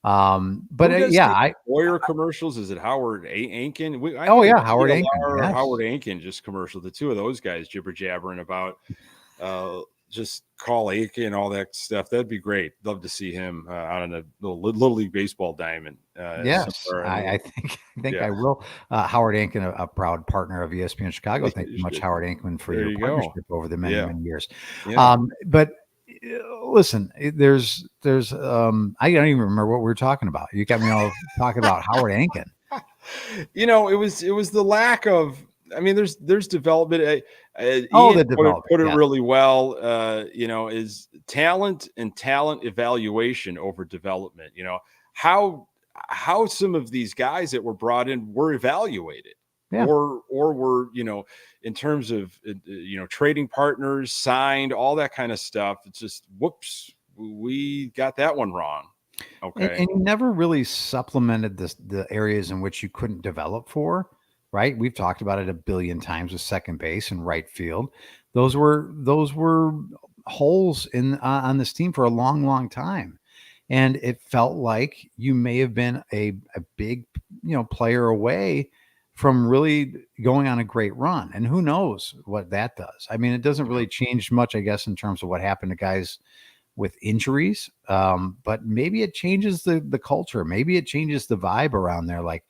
But
lawyer commercials. Is it Howard Ankin?
Howard Ankin.
Yes. Howard Ankin just commercial. The two of those guys jibber jabbering about just call Aiken and all that stuff. That'd be great. Love to see him out on a little league baseball diamond.
Yes, I think I will. Howard Ankin, a proud partner of ESPN Chicago. Thank you much, Howard Ankin, for your partnership over the many years. Yeah. But listen, there's I don't even remember what we were talking about. You got me all talking about Howard Ankin.
It was the lack of. I mean, there's development. Put it really well. Is talent and talent evaluation over development. How some of these guys that were brought in were evaluated, or were in terms of trading partners signed, all that kind of stuff. It's just whoops, we got that one wrong. Okay,
and you never really supplemented the areas in which you couldn't develop for. Right, we've talked about it a billion times with second base and right field. Those were holes on this team for a long, long time, and it felt like you may have been a big player away from really going on a great run. And who knows what that does? I mean, it doesn't really change much, I guess, in terms of what happened to guys with injuries. But maybe it changes the culture. Maybe it changes the vibe around there. Like,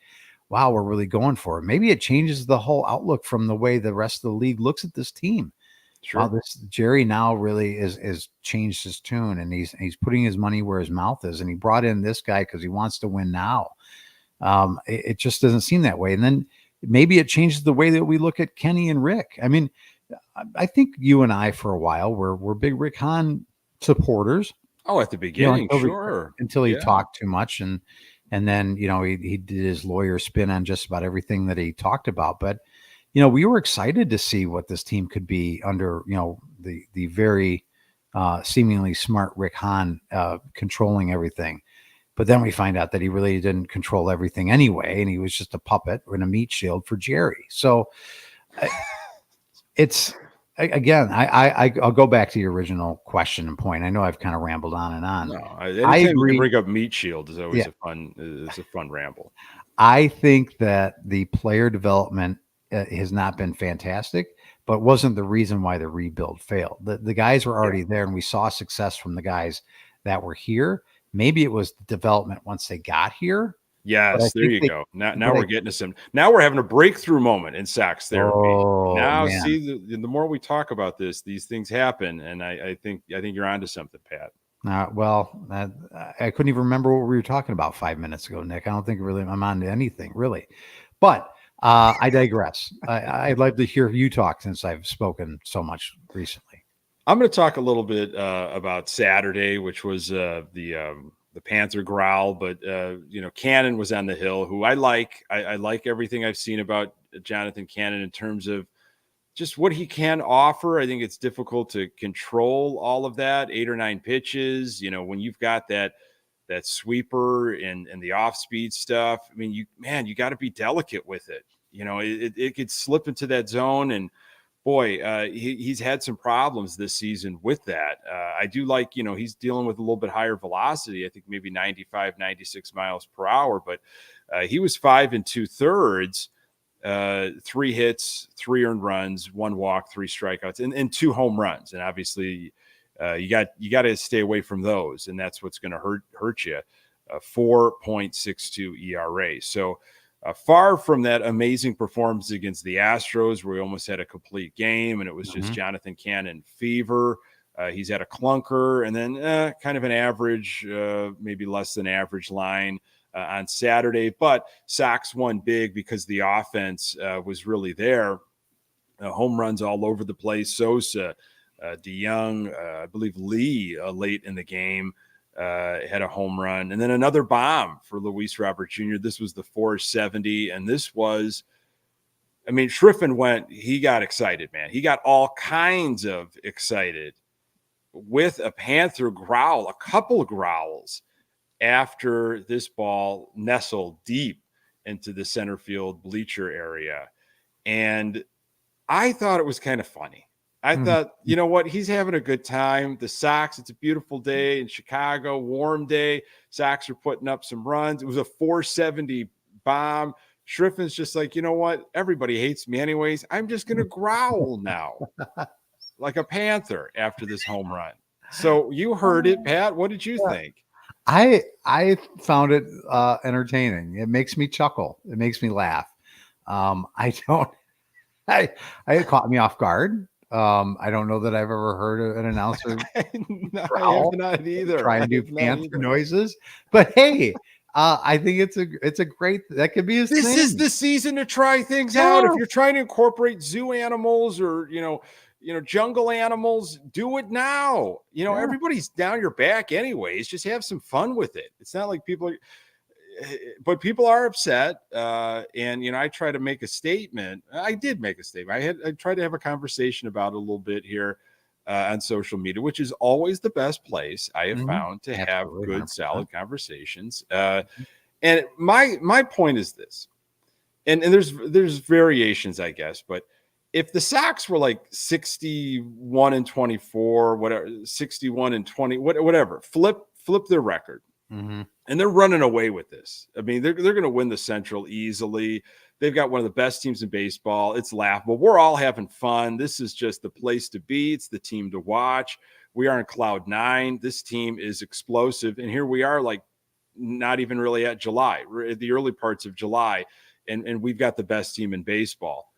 wow, we're really going for it. Maybe it changes the whole outlook from the way the rest of the league looks at this team.
Sure.
Wow, Jerry now really is changed his tune, and he's putting his money where his mouth is. And he brought in this guy because he wants to win now. It just doesn't seem that way. And then maybe it changes the way that we look at Kenny and Rick. I mean, I think you and I for a while were big Rick Hahn supporters.
Oh, at the beginning,
until he talked too much, and then he did his lawyer spin on just about everything that he talked about. But we were excited to see what this team could be under the very seemingly smart Rick Hahn controlling everything. But then we find out that he really didn't control everything anyway, and he was just a puppet and a meat shield for Jerry. So it's. Again, I'll go back to your original question and point. I know I've kind of rambled on and on.
No, I agree. Bring up meat shield is always a fun ramble.
I think that the player development has not been fantastic, but wasn't the reason why the rebuild failed. The guys were already there, and we saw success from the guys that were here. Maybe it was the development once they got here.
Yes, there you go. Now we're getting to some. Now we're having a breakthrough moment in Sox therapy.
Man.
See, the more we talk about this, these things happen, and I think you're onto something, Pat.
I couldn't even remember what we were talking about 5 minutes ago, Nick. I don't think really I'm on to anything really, but I digress. I'd like to hear you talk since I've spoken so much recently.
I'm going to talk a little bit about Saturday, which was the Panther growl, but Cannon was on the hill, who I like. I like everything I've seen about Jonathan Cannon in terms of just what he can offer. I think it's difficult to control all of that. 8 or 9 pitches, when you've got that sweeper and the off-speed stuff. I mean, you got to be delicate with it. It could slip into that zone, and boy, he's had some problems this season with that. I do like, he's dealing with a little bit higher velocity. I think maybe 95, 96 miles per hour, but he was 5 2/3, 3 hits, 3 earned runs, 1 walk, 3 strikeouts, and 2 home runs. And obviously you got to stay away from those. And that's what's going to hurt you. 4.62 ERA. So, far from that amazing performance against the Astros, where we almost had a complete game, and it was just Jonathan Cannon fever. He's had a clunker, and then kind of an average, maybe less than average line on Saturday. But Sox won big because the offense was really there. Home runs all over the place. Sosa, DeYoung, I believe Lee late in the game. had a home run, and then another bomb for Luis Robert Jr. This was the 470, and this was, I mean, Schriffen he got excited, man. He got all kinds of excited with a Panther growl, a couple of growls after this ball nestled deep into the center field bleacher area. And I thought it was kind of funny. I thought, you know what? He's having a good time. The Sox, it's a beautiful day in Chicago, warm day. Sox are putting up some runs. It was a 470 bomb. Schriffen's just like, you know what? Everybody hates me anyways. I'm just going to growl now like a Panther after this home run. So you heard it, Pat. What did you think?
I found it entertaining. It makes me chuckle. It makes me laugh. It caught me off guard. I don't know that I've ever heard an announcer
no, I have not either.
Try and do Panther noises. But hey, I think it's a great, that could be his thing.
This is the season to try things out. If you're trying to incorporate zoo animals or jungle animals, do it now. Everybody's down your back anyways. Just have some fun with it. It's not like people are upset. And I try to make a statement. I did make a statement. I tried to have a conversation about it a little bit here on social media, which is always the best place I have found to have good, solid conversations. And my point is this, and there's variations, I guess, but if the Sox were like 61-24, whatever, 61-20, whatever, flip their record, and they're running away with this. I mean, they're going to win the Central easily. They've got one of the best teams in baseball. It's laughable. We're all having fun. This is just the place to be. It's the team to watch. We are in cloud nine. This team is explosive, and here we are, like not even really at July. We're at the early parts of July, and we've got the best team in baseball.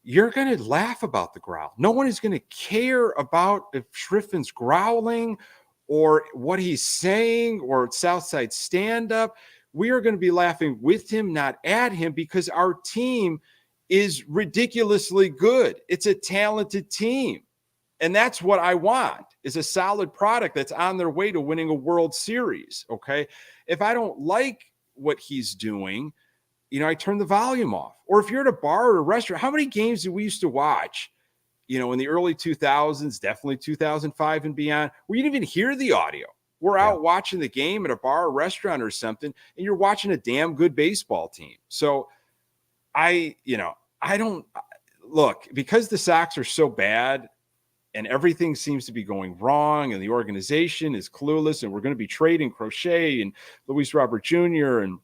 You're going to laugh about the growl. No one is going to care about if Schriffen's growling or what he's saying or Southside stand-up. We are going to be laughing with him, not at him, because our team is ridiculously good. It's a talented team. And that's what I want, is a solid product that's on their way to winning a World Series, okay? If I don't like what he's doing, I turn the volume off. Or if you're at a bar or a restaurant, how many games did we used to watch, in the early 2000s, definitely 2005 and beyond, where you didn't even hear the audio? We're out watching the game at a bar or restaurant or something, and you're watching a damn good baseball team. So I don't look, because the Sox are so bad and everything seems to be going wrong and the organization is clueless and we're going to be trading Crochet and Luis Robert Jr. and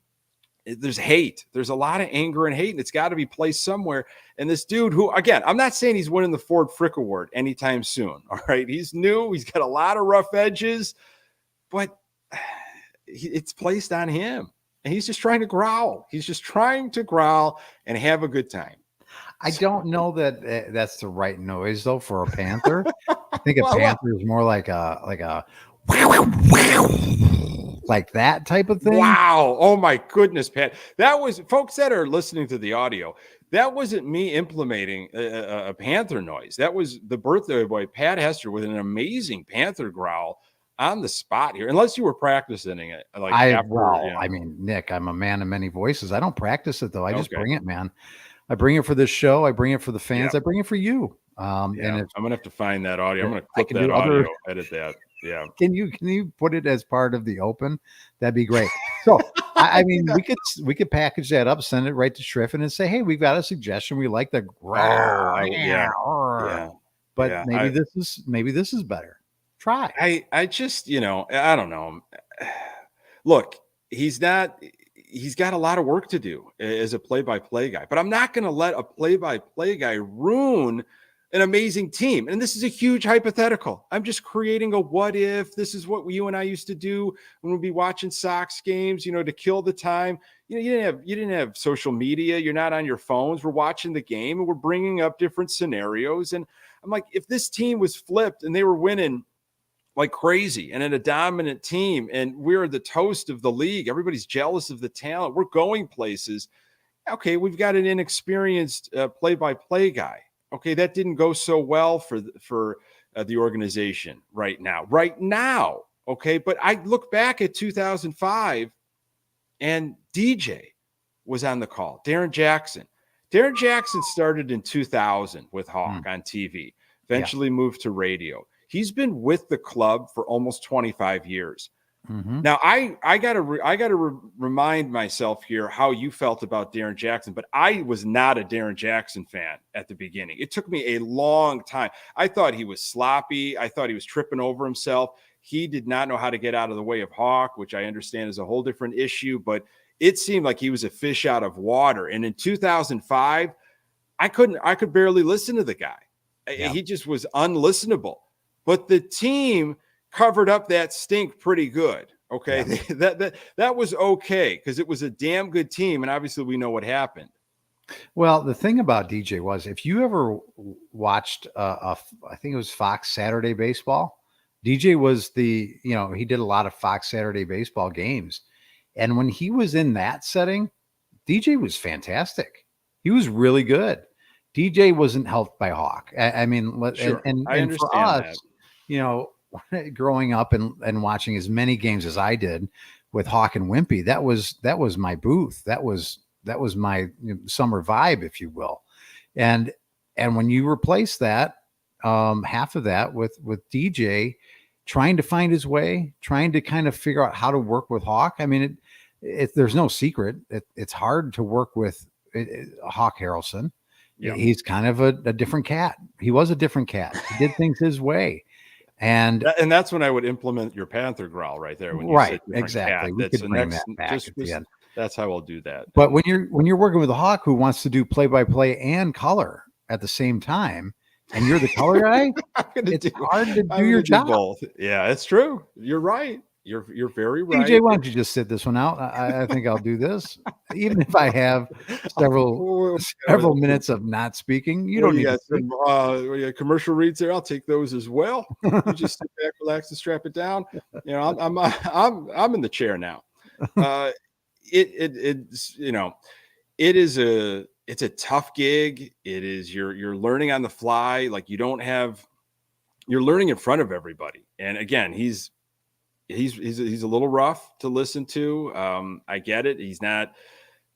there's hate. There's a lot of anger and hate, and it's got to be placed somewhere. And this dude who, again, I'm not saying he's winning the Ford Frick Award anytime soon. All right. He's new. He's got a lot of rough edges, but it's placed on him. And he's just trying to growl. He's just trying to growl and have a good time.
I don't know that that's the right noise, though, for a Panther. I think a Panther is more like a like that type of thing.
Wow. Oh my goodness, Pat. That was, folks that are listening to the audio, that wasn't me implementing a Panther noise. That was the birthday boy, Pat Hester, with an amazing Panther growl on the spot here. Unless you were practicing it.
I mean, Nick, I'm a man of many voices. I don't practice it though. I just bring it, man. I bring it for this show. I bring it for the fans. I bring it for you. And
I'm going to have to find that audio. I'm going to clip that audio, edit that. Yeah.
Can you put it as part of the open? That'd be great. So I mean, we could package that up, send it right to Schriffen and say, hey, we've got a suggestion. We like the growl. But maybe this is better. Try.
I just, I don't know. Look, he's got a lot of work to do as a play-by-play guy, but I'm not going to let a play-by-play guy ruin an amazing team. And this is a huge hypothetical. I'm just creating a what if. This is what you and I used to do when we'd be watching Sox games, to kill the time. You didn't have social media. You're not on your phones. We're watching the game and we're bringing up different scenarios. And I'm like, if this team was flipped and they were winning like crazy and in a dominant team and we're the toast of the league, everybody's jealous of the talent, we're going places. Okay, we've got an inexperienced play-by-play guy. Okay, that didn't go so well for the organization right now. Right now, Okay. But I look back at 2005 and DJ was on the call. Darren Jackson. Darren Jackson started in 2000 with Hawk on TV, eventually moved to radio. He's been with the club for almost 25 years. Now, I gotta remind myself here how you felt about Darren Jackson, but I was not a Darren Jackson fan at the beginning. It took me a long time. I thought he was sloppy. I thought he was tripping over himself. He did not know how to get out of the way of Hawk, which I understand is a whole different issue, but it seemed like he was a fish out of water. And in 2005, I could barely listen to the guy. He just was unlistenable. But the team covered up that stink pretty good. Okay. That was okay because it was a damn good team. And obviously we know what happened.
Well, the thing about DJ was, if you ever watched I think it was Fox Saturday Baseball, DJ was he did a lot of Fox Saturday Baseball games. And when he was in that setting, DJ was fantastic. He was really good. DJ wasn't helped by Hawk. I mean,
sure.
and for us, growing up and watching as many games as I did with Hawk and Wimpy, that was my booth. That was my summer vibe, if you will. And when you replace that, half of that with DJ trying to find his way, trying to kind of figure out how to work with Hawk. I mean, there's no secret. It's hard to work with Hawk Harrelson. Yeah. He's kind of a different cat. He was a different cat. He did things his way. And
that's when I would implement your Panther growl right there. When you
right, exactly.
Cat.
We could bring that back at the end.
That's how I'll do that.
But when you're working with a Hawk who wants to do play-by-play and color at the same time, and you're the color guy, it's hard to do your job.
Both. Yeah, it's true. You're right. You're very right.
DJ, why don't you just sit this one out? I think I'll do this, even if I have several minutes of not speaking. You don't need
got some commercial reads there. I'll take those as well. You just sit back, relax, and strap it down. I'm in the chair now. It's a tough gig. It is you're learning on the fly. Like you're learning in front of everybody. And again, he's a little rough to listen to. I get it. He's not,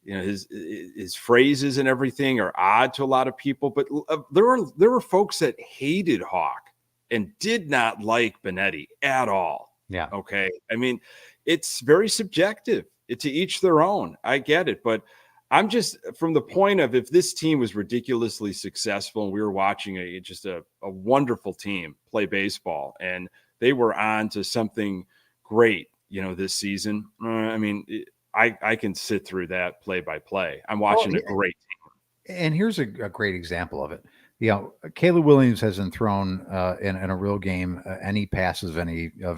his phrases and everything are odd to a lot of people, but there were folks that hated Hawk and did not like Benetti at all.
Yeah.
Okay. I mean, it's very subjective. It's to each their own. I get it. But I'm just from the point of, if this team was ridiculously successful and we were watching a wonderful team play baseball and they were on to something great, this season. I mean, I can sit through that play by play. I'm watching a great team.
And here's a great example of it. Caleb Williams hasn't thrown in a real game any passes of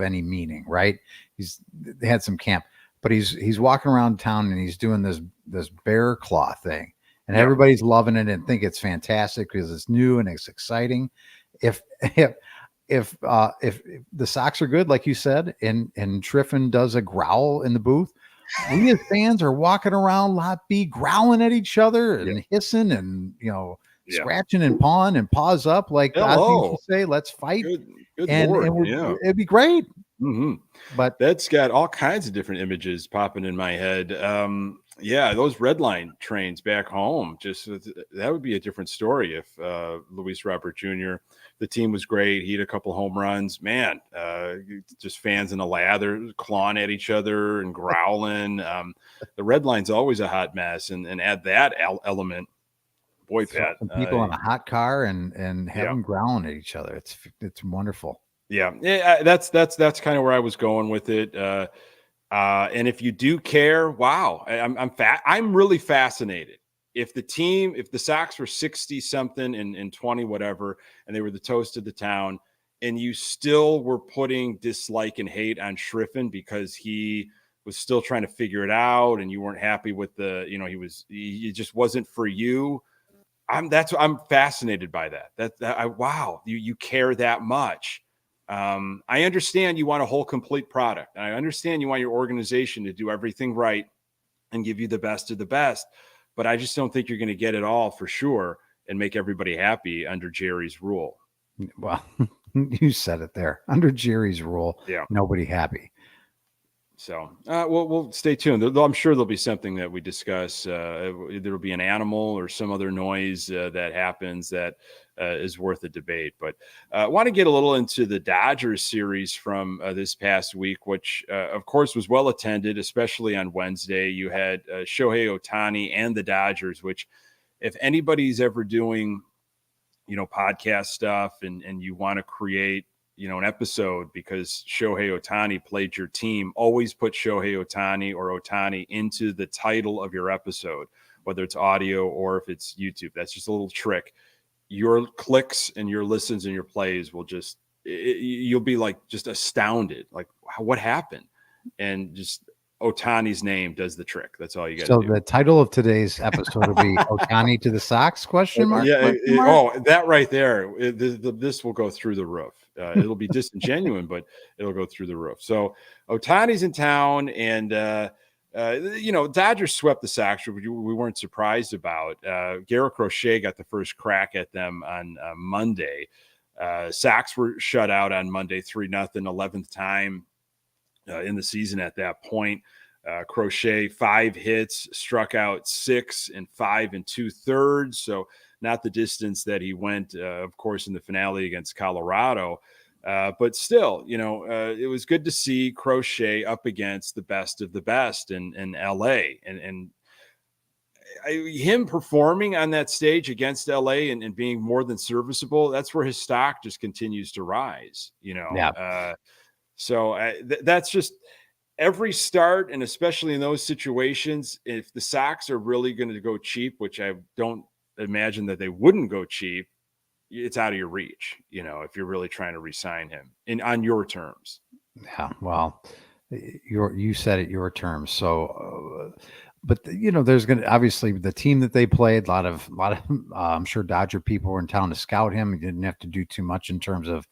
any meaning, right? They had some camp, but he's walking around town and he's doing this bear claw thing, and everybody's loving it and think it's fantastic because it's new and it's exciting. If the Sox are good, like you said, and Triffin does a growl in the booth, we as fans are walking around lot B growling at each other and hissing and scratching and pawing and paws up like I used to say, let's fight.
Good
and
Lord,
it'd be great.
Mm-hmm.
But
that's got all kinds of different images popping in my head. Those red line trains back home, that would be a different story if Luis Robert Jr., the team was great. He had a couple home runs, man, just fans in a lather clawing at each other and growling. The red line's always a hot mess, and add that element. Boy, Pat,
people in a hot car and have them growling at each other. It's wonderful.
Yeah, that's kind of where I was going with it. And if you do care, wow, I'm really fascinated. If the Sox were 60 something and 20 whatever, and they were the toast of the town, and you still were putting dislike and hate on Schriffen because he was still trying to figure it out, and you weren't happy with he just wasn't for you. I'm fascinated by that. Wow, you care that much. I understand you want a whole complete product, and I understand you want your organization to do everything right and give you the best of the best, but I just don't think you're going to get it all for sure and make everybody happy under Jerry's rule.
Well, You said it there. Under Jerry's rule,
Yeah.
nobody happy.
So we'll stay tuned. I'm sure there'll be something that we discuss. There'll be an animal or some other noise that happens that is worth a debate. But I want to get a little into the Dodgers series from this past week, which, of course, was well attended, especially on Wednesday. You had Shohei Ohtani and the Dodgers, which if anybody's ever doing, podcast stuff and you want to create, an episode because Shohei Ohtani played your team, always put Shohei Ohtani or Ohtani into the title of your episode, whether it's audio or if it's YouTube. That's just a little trick. Your clicks and your listens and your plays will you'll be like just astounded. Like, what happened? And just Ohtani's name does the trick. That's all you got to do.
So the title of today's episode will be Ohtani to the Sox, question mark?
Yeah. That right there. This will go through the roof. It'll be disingenuous, but it'll go through the roof. So Ohtani's in town, and Dodgers swept the Sox, which we weren't surprised about. Garrett Crochet got the first crack at them on Monday. Sox were shut out on Monday, 3-0, 11th time in the season at that point. Crochet 5 hits, struck out 6 in 5 2/3. So not the distance that he went, of course, in the finale against Colorado. But still, it was good to see Crochet up against the best of the best in LA. And him performing on that stage against LA and being more than serviceable, that's where his stock just continues to rise,
Yeah.
So that's just every start, and especially in those situations, if the Sox are really going to go cheap, which I don't imagine that they wouldn't go cheap, it's out of your reach, if you're really trying to re-sign him on your terms.
Yeah, well, you said it, your terms. So, but there's going to obviously the team that they played. A lot of I'm sure Dodger people were in town to scout him. You didn't have to do too much in terms of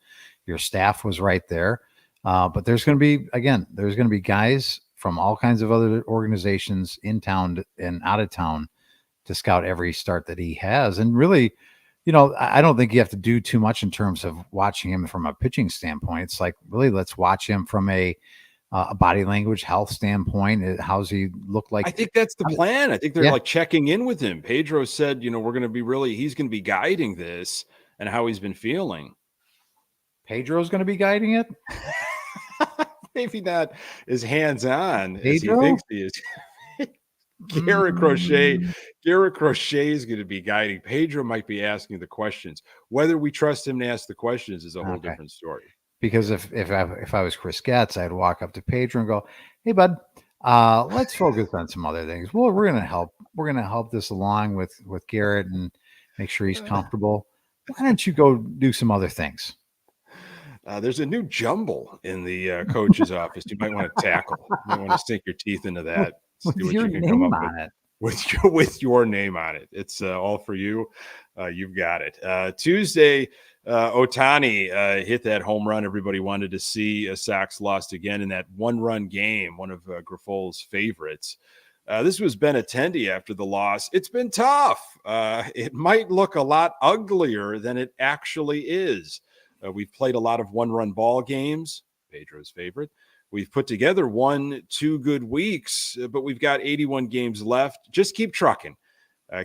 your staff was right there. But there's going to be guys from all kinds of other organizations in town and out of town to scout every start that he has. And really, I don't think you have to do too much in terms of watching him from a pitching standpoint. It's like, really, let's watch him from a body language, health standpoint. How's he look like?
I think that's the plan. I think they're like checking in with him. Pedro said, he's going to be guiding this and how he's been feeling.
Pedro's going to be guiding it?
Maybe not as hands-on as he thinks he is. Garrett Crochet is going to be guiding. Pedro might be asking the questions. Whether we trust him to ask the questions is a whole different story.
Because if I was Chris Getz, I'd walk up to Pedro and go, "Hey, bud, let's focus on some other things. Well, we're going to help. We're going to help this along with Garrett and make sure he's comfortable. Why don't you go do some other things?"
There's a new jumble in the coach's office. You might want to tackle. You might want to sink your teeth into that.
With your name on it.
With your name on it. It's all for you. You've got it. Tuesday, Ohtani hit that home run everybody wanted to see. Sox lost again in that one-run game, one of Griffol's favorites. This was Benintendi after the loss. It's been tough. It might look a lot uglier than it actually is. We've played a lot of one-run ball games, Pedro's favorite. We've put together 1-2 good weeks, but we've got 81 games left. Just keep trucking.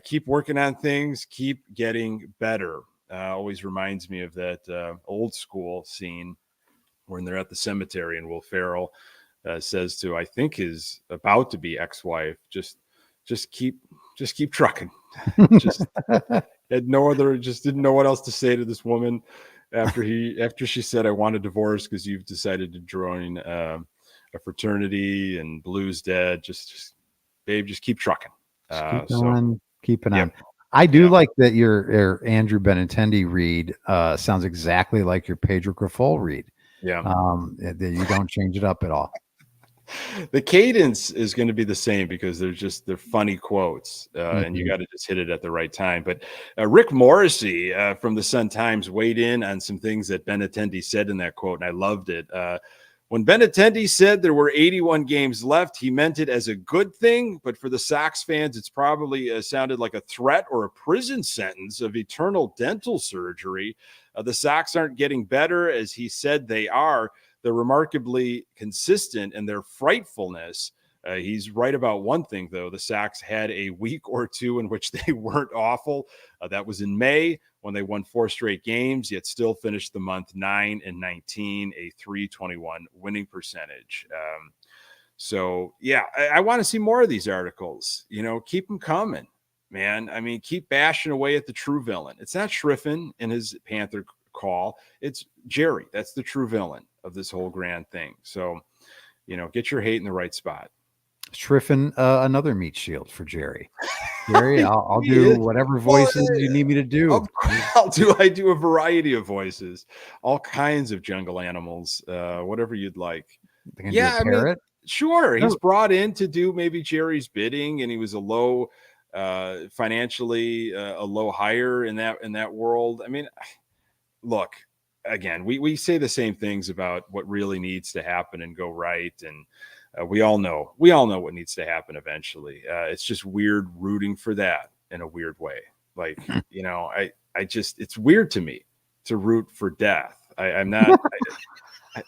Keep working on things. Keep getting better. Always reminds me of that old school scene when they're at the cemetery and Will Ferrell says to, I think his about to be ex-wife, just keep trucking. Just didn't know what else to say to this woman. After she said, I want a divorce because you've decided to join a fraternity and Blues Dead, babe, just keep trucking.
Keep it on. I do like that your Andrew Benintendi read sounds exactly like your Pedro Grifol read.
Yeah.
That you don't change it up at all.
The cadence is going to be the same because they're funny quotes, and you got to just hit it at the right time. But Rick Murawski from the Sun-Times weighed in on some things that Benintendi said in that quote, and I loved it. When Benintendi said there were 81 games left, he meant it as a good thing, but for the Sox fans, it's probably sounded like a threat or a prison sentence of eternal dental surgery. The Sox aren't getting better, as he said they are. They're remarkably consistent in their frightfulness. He's right about one thing, though. The Sox had a week or two in which they weren't awful. That was in May when they won 4 straight games, yet still finished the month 9-19, a .321 winning percentage. So, yeah, I want to see more of these articles. Keep them coming, man. I mean, keep bashing away at the true villain. It's not Schriffen and his Panther call. It's Jerry. That's the true villain of this whole grand thing. So, get your hate in the right spot.
Schriffen, another meat shield for Jerry. Jerry, I'll do whatever voices you need me to do.
I do a variety of voices, all kinds of jungle animals, whatever you'd like.
Yeah, I mean,
sure. He's brought in to do maybe Jerry's bidding, and he was a low, financially, a low hire in that world. I mean, look, again, we say the same things about what really needs to happen and go right, and we all know what needs to happen eventually. It's just weird rooting for that in a weird way. Like, it's weird to me to root for death. I'm not.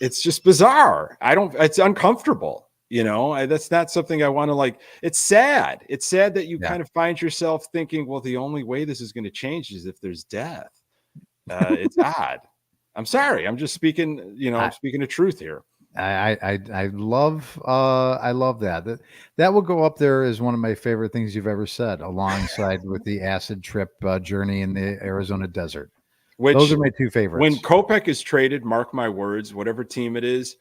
It's just bizarre. It's uncomfortable. That's not something I want to like. It's sad. It's sad that you kind of find yourself thinking, well, the only way this is going to change is if there's death. It's odd. I'm sorry. I'm just speaking, I'm speaking the truth here.
I love that. That will go up there as one of my favorite things you've ever said, alongside with the acid trip journey in the Arizona desert. Those are my two favorites.
When Kopech is traded, mark my words, whatever team it is,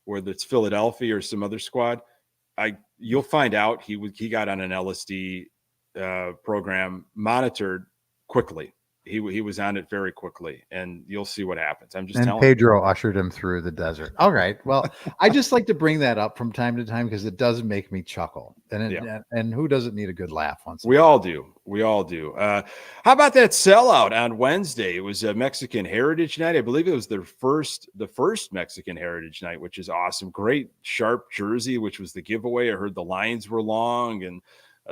whether it's Philadelphia or some other squad, you'll find out he got on an LSD program, monitored quickly. He was on it very quickly, and you'll see what happens. I'm just telling you.
Pedro ushered him through the desert. All right. Well, I just like to bring that up from time to time because it does make me chuckle. And who doesn't need a good laugh once?
We all do. How about that sellout on Wednesday? It was a Mexican Heritage Night. I believe it was the first Mexican Heritage Night, which is awesome. Great sharp jersey, which was the giveaway. I heard the lines were long, and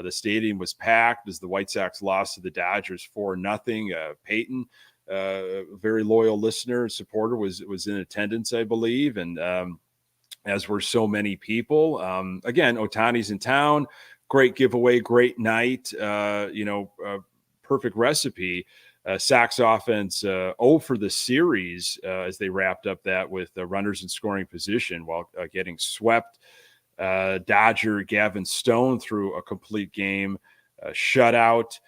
the stadium was packed as the White Sox lost to the Dodgers 4-0. Peyton, a very loyal listener and supporter, was in attendance, I believe, and as were so many people. Again, Ohtani's in town. Great giveaway, great night. Perfect recipe. Sox offense 0 for the series as they wrapped up that with runners in scoring position while getting swept. Dodger Gavin Stone threw a complete game shutout.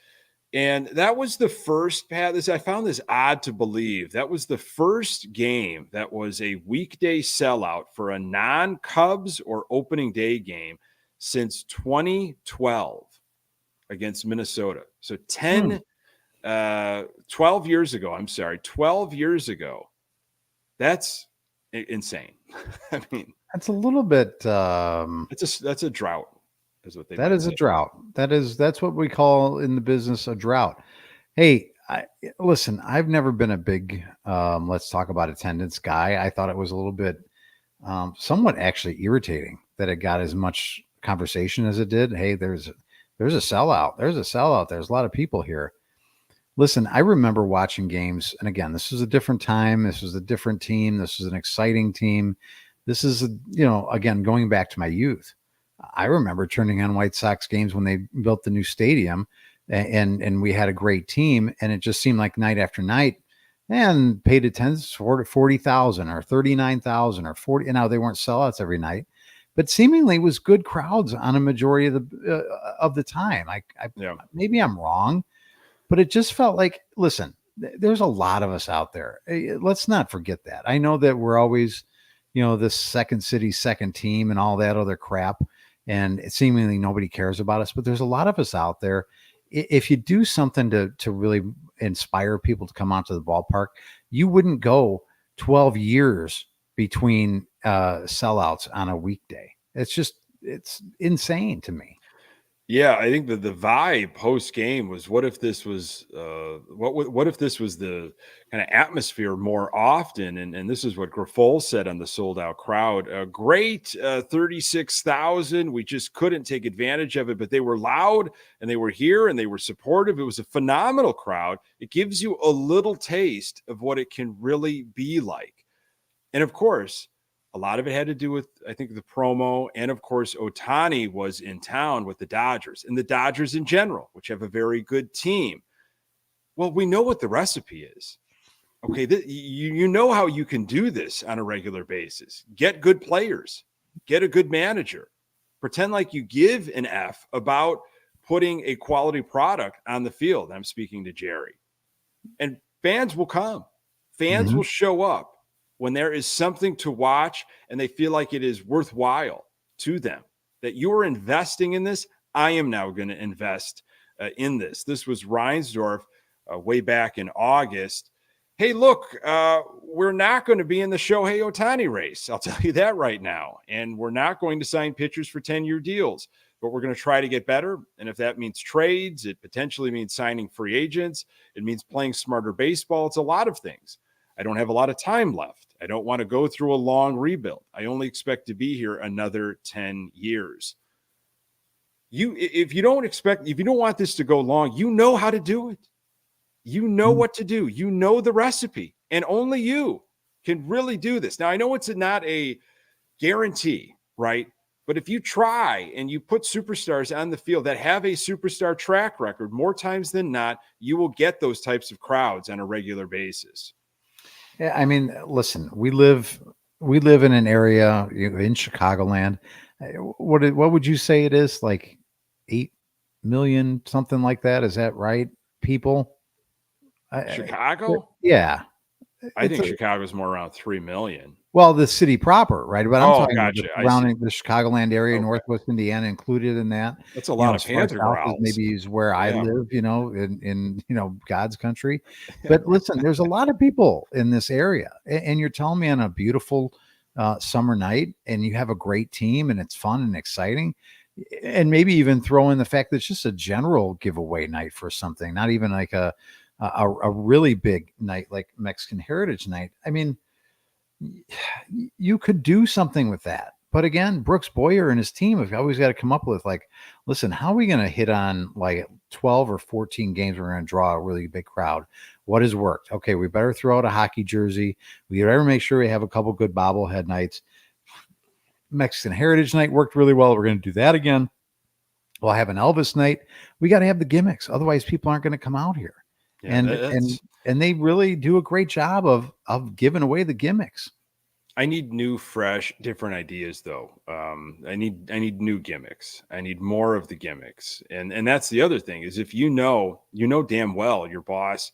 And that was the first, Pat, I found this odd to believe. That was the first game that was a weekday sellout for a non-Cubs or opening day game since 2012 against Minnesota. So 12 years ago. I'm sorry, 12 years ago. That's insane. I mean,
that's a little bit.
That's a drought, is what they.
That is a drought. That's what we call in the business a drought. Hey, listen, I've never been a big let's talk about attendance guy. I thought it was a little bit somewhat actually irritating that it got as much conversation as it did. Hey, there's a sellout. There's a sellout. There's a lot of people here. Listen, I remember watching games, and again, this was a different time. This was a different team. This was an exciting team. This is, again, going back to my youth. I remember turning on White Sox games when they built the new stadium, and we had a great team, and it just seemed like night after night, and paid attendance for 40,000 or 39,000 or 40. And now they weren't sellouts every night, but seemingly was good crowds on a majority of the time. Maybe I'm wrong, but it just felt like, listen, there's a lot of us out there. Let's not forget that. I know that we're always, this second city, second team and all that other crap. And seemingly nobody cares about us, but there's a lot of us out there. If you do something to really inspire people to come out to the ballpark, you wouldn't go 12 years between sellouts on a weekday. It's insane to me.
Yeah, I think the vibe post game was, what if this was what if this was the kind of atmosphere more often? And this is what Grafol said on the sold out crowd. Great, 36,000. We just couldn't take advantage of it, but they were loud and they were here and they were supportive. It was a phenomenal crowd. It gives you a little taste of what it can really be like. And of course, a lot of it had to do with, I think, the promo. And of course, Ohtani was in town with the Dodgers and the Dodgers in general, which have a very good team. Well, we know what the recipe is. Okay, you know how you can do this on a regular basis. Get good players, get a good manager, pretend like you give an F about putting a quality product on the field. I'm speaking to Jerry. And fans will come, fans will show up when there is something to watch and they feel like it is worthwhile to them, that you are investing in this. I am now going to invest in this. This was Reinsdorf way back in August. Hey, look, we're not going to be in the Shohei Ohtani race. I'll tell you that right now. And we're not going to sign pitchers for 10-year deals, but we're going to try to get better. And if that means trades, it potentially means signing free agents. It means playing smarter baseball. It's a lot of things. I don't have a lot of time left. I don't want to go through a long rebuild. I only expect to be here another 10 years. If you don't want this to go long, you know how to do it. You know what to do. You know the recipe, and only you can really do this. Now, I know it's not a guarantee, right? But if you try and you put superstars on the field that have a superstar track record, more times than not, you will get those types of crowds on a regular basis.
Yeah, I mean, listen, we live in an area in Chicagoland. What would you say it is? Like 8 million, something like that? Is that right? People?
Chicago?
Yeah.
I think Chicago's more around 3 million.
Well, the city proper, right? But I'm talking
gotcha.
Surrounding the Chicagoland area, Northwest Indiana included in that.
That's a lot of Panther growls.
Maybe is where I live, in God's country. But listen, there's a lot of people in this area, and you're telling me on a beautiful summer night, and you have a great team, and it's fun and exciting, and maybe even throw in the fact that it's just a general giveaway night for something, not even like a really big night like Mexican Heritage Night. I mean, you could do something with that. But again, Brooks Boyer and his team have always got to come up with, like, listen, how are we going to hit on like 12 or 14 games we're going to draw a really big crowd? What has worked? Okay, we better throw out a hockey jersey. We better make sure we have a couple good bobblehead nights. Mexican Heritage Night worked really well. We're going to do that again. We'll have an Elvis night. We got to have the gimmicks. Otherwise, people aren't going to come out here. Yeah, and they really do a great job of giving away the gimmicks.
I need new, fresh, different ideas, though. I need new gimmicks. I need more of the gimmicks, and that's the other thing is, if you know damn well your boss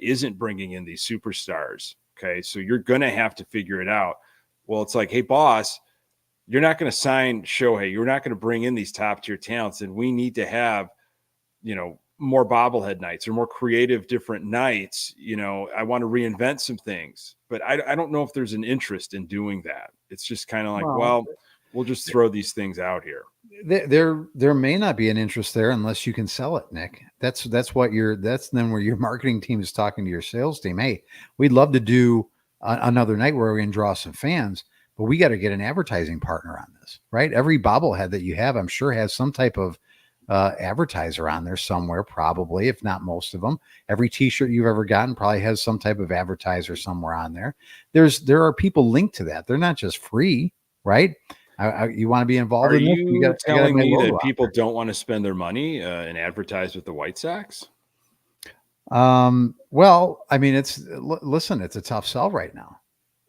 isn't bringing in these superstars. Okay, so you're gonna have to figure it out. Well, it's like, hey, boss, you're not going to sign Shohei. You're not going to bring in these top tier talents, and we need to have, more bobblehead nights or more creative, different nights. I want to reinvent some things, but I don't know if there's an interest in doing that. It's just kind of like, well, we'll just throw these things out here.
There may not be an interest there unless you can sell it, Nick. That's then where your marketing team is talking to your sales team. Hey, we'd love to do another night where we can draw some fans, but we got to get an advertising partner on this, right? Every bobblehead that you have, I'm sure, has some type of advertiser on there somewhere, probably, if not most of them. Every t-shirt you've ever gotten probably has some type of advertiser somewhere on there. There are people linked to that. They're not just free, right? You want to be involved in this?
You telling me that people don't want to spend their money and advertise with the White Sox?
Well, I mean, listen, it's a tough sell right now.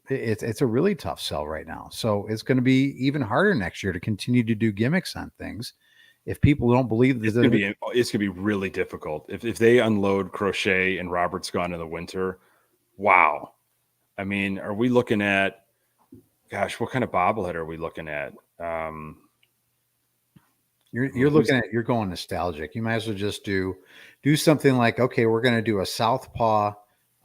It's a really tough sell right now. So it's going to be even harder next year to continue to do gimmicks on things. If people don't believe that
it's gonna be really difficult. If they unload Crochet and Robert's gone in the winter, wow. I mean, are we looking at, gosh, what kind of bobblehead are we looking at?
You're going nostalgic. You might as well just do something like, okay, we're going to do a Southpaw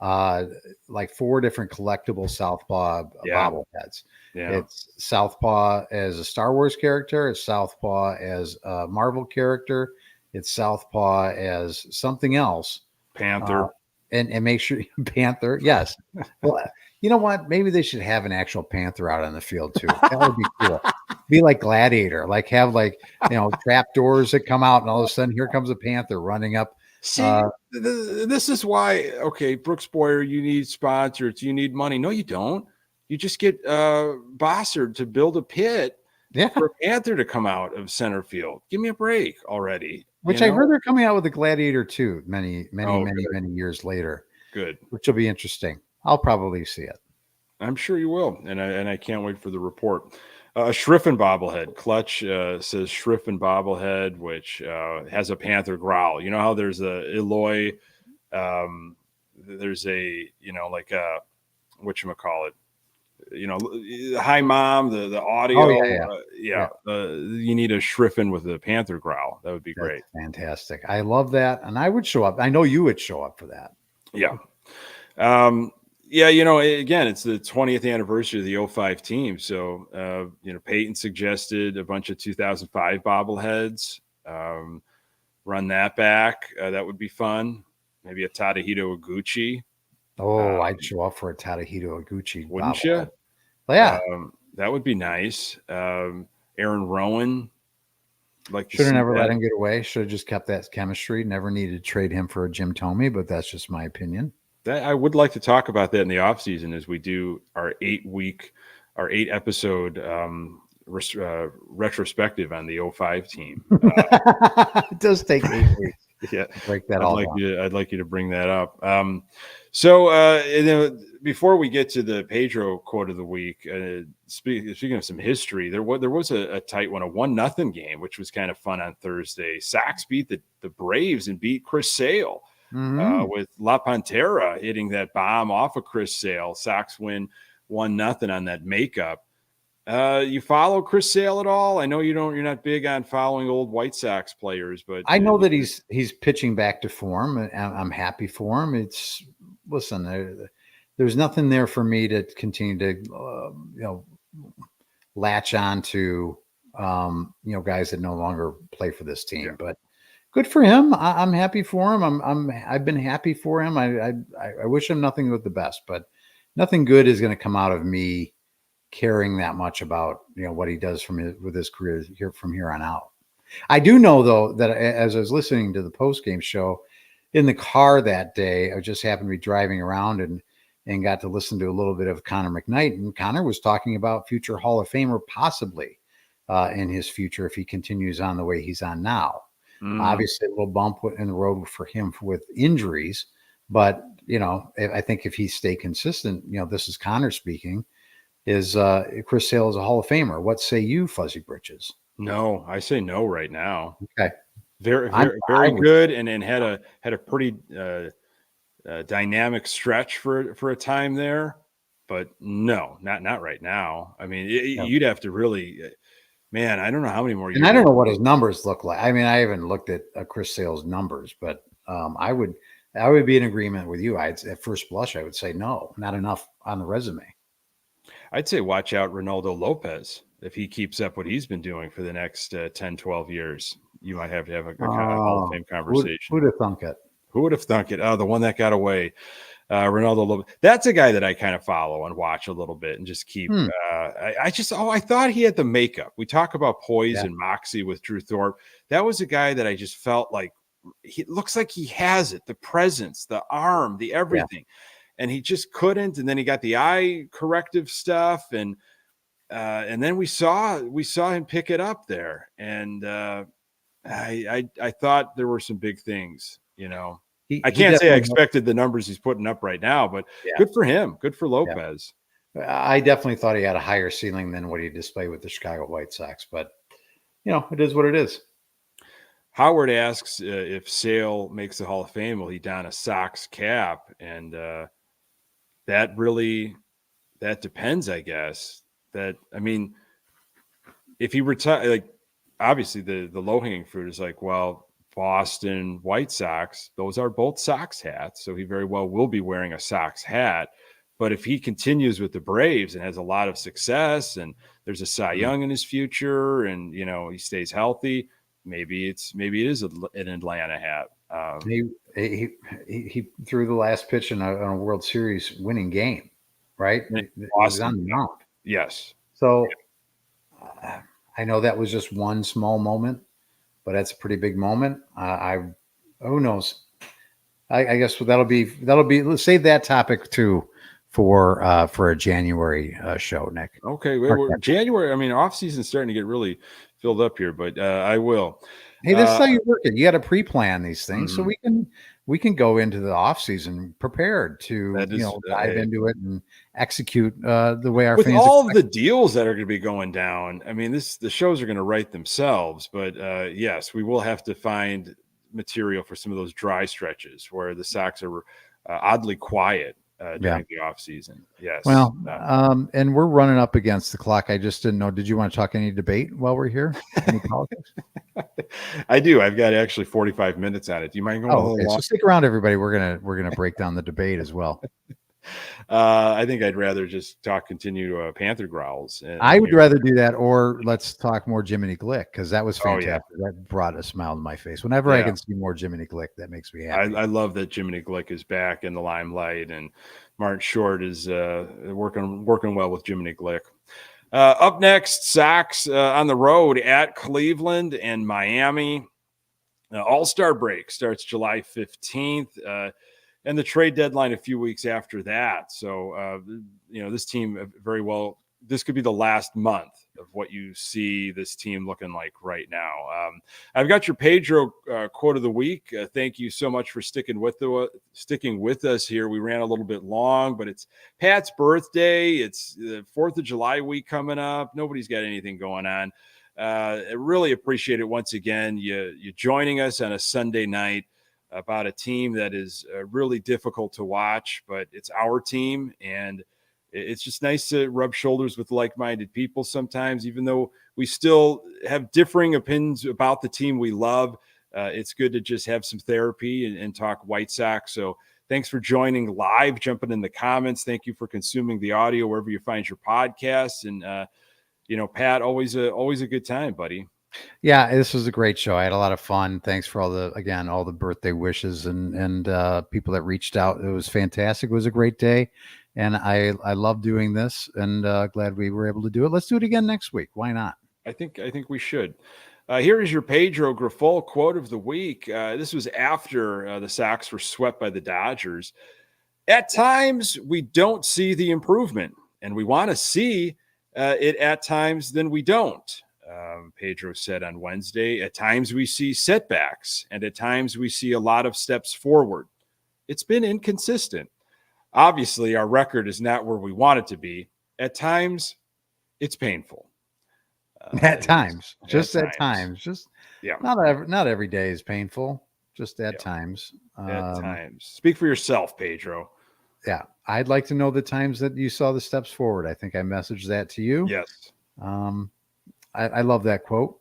like 4 different collectible Southpaw bobbleheads.
Yeah.
It's Southpaw as a Star Wars character, it's Southpaw as a Marvel character, it's Southpaw as something else.
Panther.
And make sure Panther. Yes. Well, you know what? Maybe they should have an actual Panther out on the field too. That would be cool. Be like Gladiator, like have like, trap doors that come out and all of a sudden here comes a Panther running up.
See, this is why, okay, Brooks Boyer, you need sponsors, you need money. No, you don't. You just get Bossard to build a pit for a Panther to come out of center field. Give me a break already.
Which I heard they're coming out with the Gladiator too, many years later.
Good.
Which will be interesting. I'll probably see it.
I'm sure you will. And I can't wait for the report. Schriffen bobblehead. Clutch says Schriffen bobblehead, which has a Panther growl. You know how there's a Eloy, there's a, like a, whatchamacallit, Hi Mom, the audio. You need a Schriffen with a Panther growl. That would be great.
Fantastic. I love that. And I would show up. I know you would show up for that.
Yeah. Again, it's the 20th anniversary of the 05 team. So, Peyton suggested a bunch of 2005 bobbleheads. Run that back. That would be fun. Maybe a Tadahito Iguchi.
Oh, I'd show up for a Tadahito Iguchi.
Wouldn't you?
Yeah.
That would be nice. Aaron Rowan.
Should have never let him get away. Should have just kept that chemistry. Never needed to trade him for a Jim Thome, but that's just my opinion.
I would like to talk about that in the off season as we do our 8 episode retrospective on the 05 team.
It does take 8 weeks.
Yeah,
break that
I'd like you to bring that up. Before we get to the Pedro quote of the week, speaking of some history, there was a tight one, a 1-0 game, which was kind of fun on Thursday. Sox beat the Braves and beat Chris Sale. With La Pantera hitting that bomb off of Chris Sale. Sox win 1-0 on that makeup. You follow Chris Sale at all? I know you're not big on following old White Sox players, but
I know that he's pitching back to form, and I'm happy for him. There's nothing there for me to continue to latch on to guys that no longer play for this team. Yeah. But good for him. I'm happy for him. I've been happy for him. I wish him nothing but the best, but nothing good is going to come out of me caring that much about what he does with his career from here on out. I do know though that as I was listening to the post-game show in the car that day, I just happened to be driving around and got to listen to a little bit of Connor McKnight, and Connor was talking about future Hall of Famer possibly in his future if he continues on the way he's on now. Obviously a little bump in the road for him with injuries, but I think if he stay consistent, this is Connor speaking, is Chris Sale is a Hall of Famer. What say you, Fuzzy Britches?
No, I say no right now.
Okay.
Very good. And had a pretty dynamic stretch for a time there, but no, not right now. I mean, you'd have to really, man, I don't know how many more years.
And I don't know what his numbers look like. I mean, I haven't looked at Chris Sale's numbers, but I would be in agreement with you. At first blush, I would say no, not enough on the resume.
I'd say watch out Ronaldo Lopez. If he keeps up what he's been doing for the next 10, 12 years, you might have to have a kind of Hall of Fame conversation.
Who'd have thunk it?
Who would have thunk it? Oh, the one that got away. Ronaldo Lopez. That's a guy that I kind of follow and watch a little bit and just keep. I thought he had the makeup. We talk about poise and moxie with Drew Thorpe. That was a guy that I just felt like he looks like he has it, the presence, the arm, the everything. Yeah. And he just couldn't. And then he got the eye corrective stuff. And then we saw him pick it up there. And I thought there were some big things, I can't say I expected the numbers he's putting up right now, but good for him. Good for Lopez.
Yeah. I definitely thought he had a higher ceiling than what he displayed with the Chicago White Sox, but it is what it is.
Howard asks if Sale makes the Hall of Fame, will he don a Sox cap? And that depends, I guess. If he retire, obviously the low hanging fruit is well, Boston White Sox, those are both Sox hats. So he very well will be wearing a Sox hat. But if he continues with the Braves and has a lot of success and there's a Cy Young in his future and, he stays healthy, maybe it is an Atlanta hat.
He threw the last pitch in a World Series winning game, right? He was on the mound.
Yes.
So I know that was just one small moment, but that's a pretty big moment. Who knows? I guess that'll be. Let's save that topic too for a January show, Nick.
Okay, we're January. I mean, off season's starting to get really filled up here, but I will.
Hey, this is how you work it. You got to pre-plan these things so we can go into the off season prepared to dive into it and execute the way our
with
fans
all of the deals that are going to be going down. I mean, the shows are going to write themselves, but yes, we will have to find material for some of those dry stretches where the Sox are oddly quiet during the off season. Yes.
Well, and we're running up against the clock. I just didn't know. Did you want to talk any debate while we're here? Any politics?
I do. I've got actually 45 minutes on it. Do you mind going a little long?
So stick around, everybody. We're gonna break down the debate as well.
I think I'd rather just continue Panther growls.
I would rather do that, or let's talk more Jiminy Glick, because that was fantastic. That brought a smile to my face. Whenever I can see more Jiminy Glick, that makes me happy.
I love that Jiminy Glick is back in the limelight, and Martin Short is working well with Jiminy Glick. Up next, Sox on the road at Cleveland and Miami. All-Star break starts July 15th. And the trade deadline a few weeks after that. So, this team very well, this could be the last month of what you see this team looking like right now. I've got your Pedro quote of the week. Thank you so much for sticking with us here. We ran a little bit long, but it's Pat's birthday. It's the 4th of July week coming up. Nobody's got anything going on. I really appreciate it once again. You joining us on a Sunday night about a team that is really difficult to watch, but it's our team, and it's just nice to rub shoulders with like-minded people sometimes, even though we still have differing opinions about the team we love. It's good to just have some therapy and talk White Sox. So thanks for joining live, jumping in the comments. Thank you for consuming the audio wherever you find your podcasts. And, Pat, always a good time, buddy.
Yeah, this was a great show. I had a lot of fun. Thanks for all the birthday wishes and people that reached out. It was fantastic. It was a great day, and I love doing this, and glad we were able to do it. Let's do it again next week. Why not?
I think we should. Here is your Pedro Grifol quote of the week. This was after the Sox were swept by the Dodgers. At times, we don't see the improvement, and we want to see it at times, then we don't. Pedro said on Wednesday, at times we see setbacks, and at times we see a lot of steps forward. It's been inconsistent. Obviously, our record is not where we want it to be. At times, it's painful.
At times. Not every day is painful. Just at times.
At times. Speak for yourself, Pedro.
Yeah, I'd like to know the times that you saw the steps forward. I think I messaged that to you.
Yes.
I love that quote.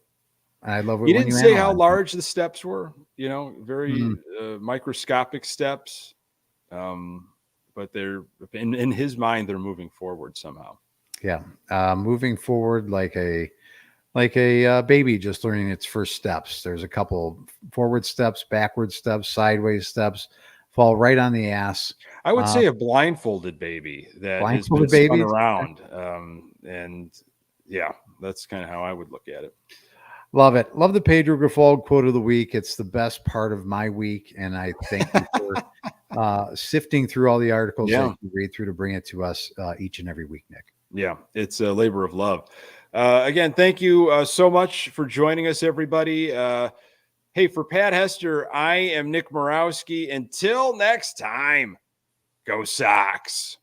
I love it.
You didn't say how large the steps were, very microscopic steps. But they're in his mind, they're moving forward somehow.
Yeah. Moving forward like a baby just learning its first steps. There's a couple forward steps, backward steps, sideways steps, fall right on the ass.
I would say a blindfolded baby that has been spun around. And yeah, that's kind of how I would look at it.
Love it. Love the Pedro Grifol quote of the week. It's the best part of my week. And I thank you for sifting through all the articles that you read through to bring it to us each and every week, Nick.
Yeah, it's a labor of love. Again, thank you so much for joining us, everybody. Hey, for Pat Hester, I am Nick Murawski. Until next time, go Sox.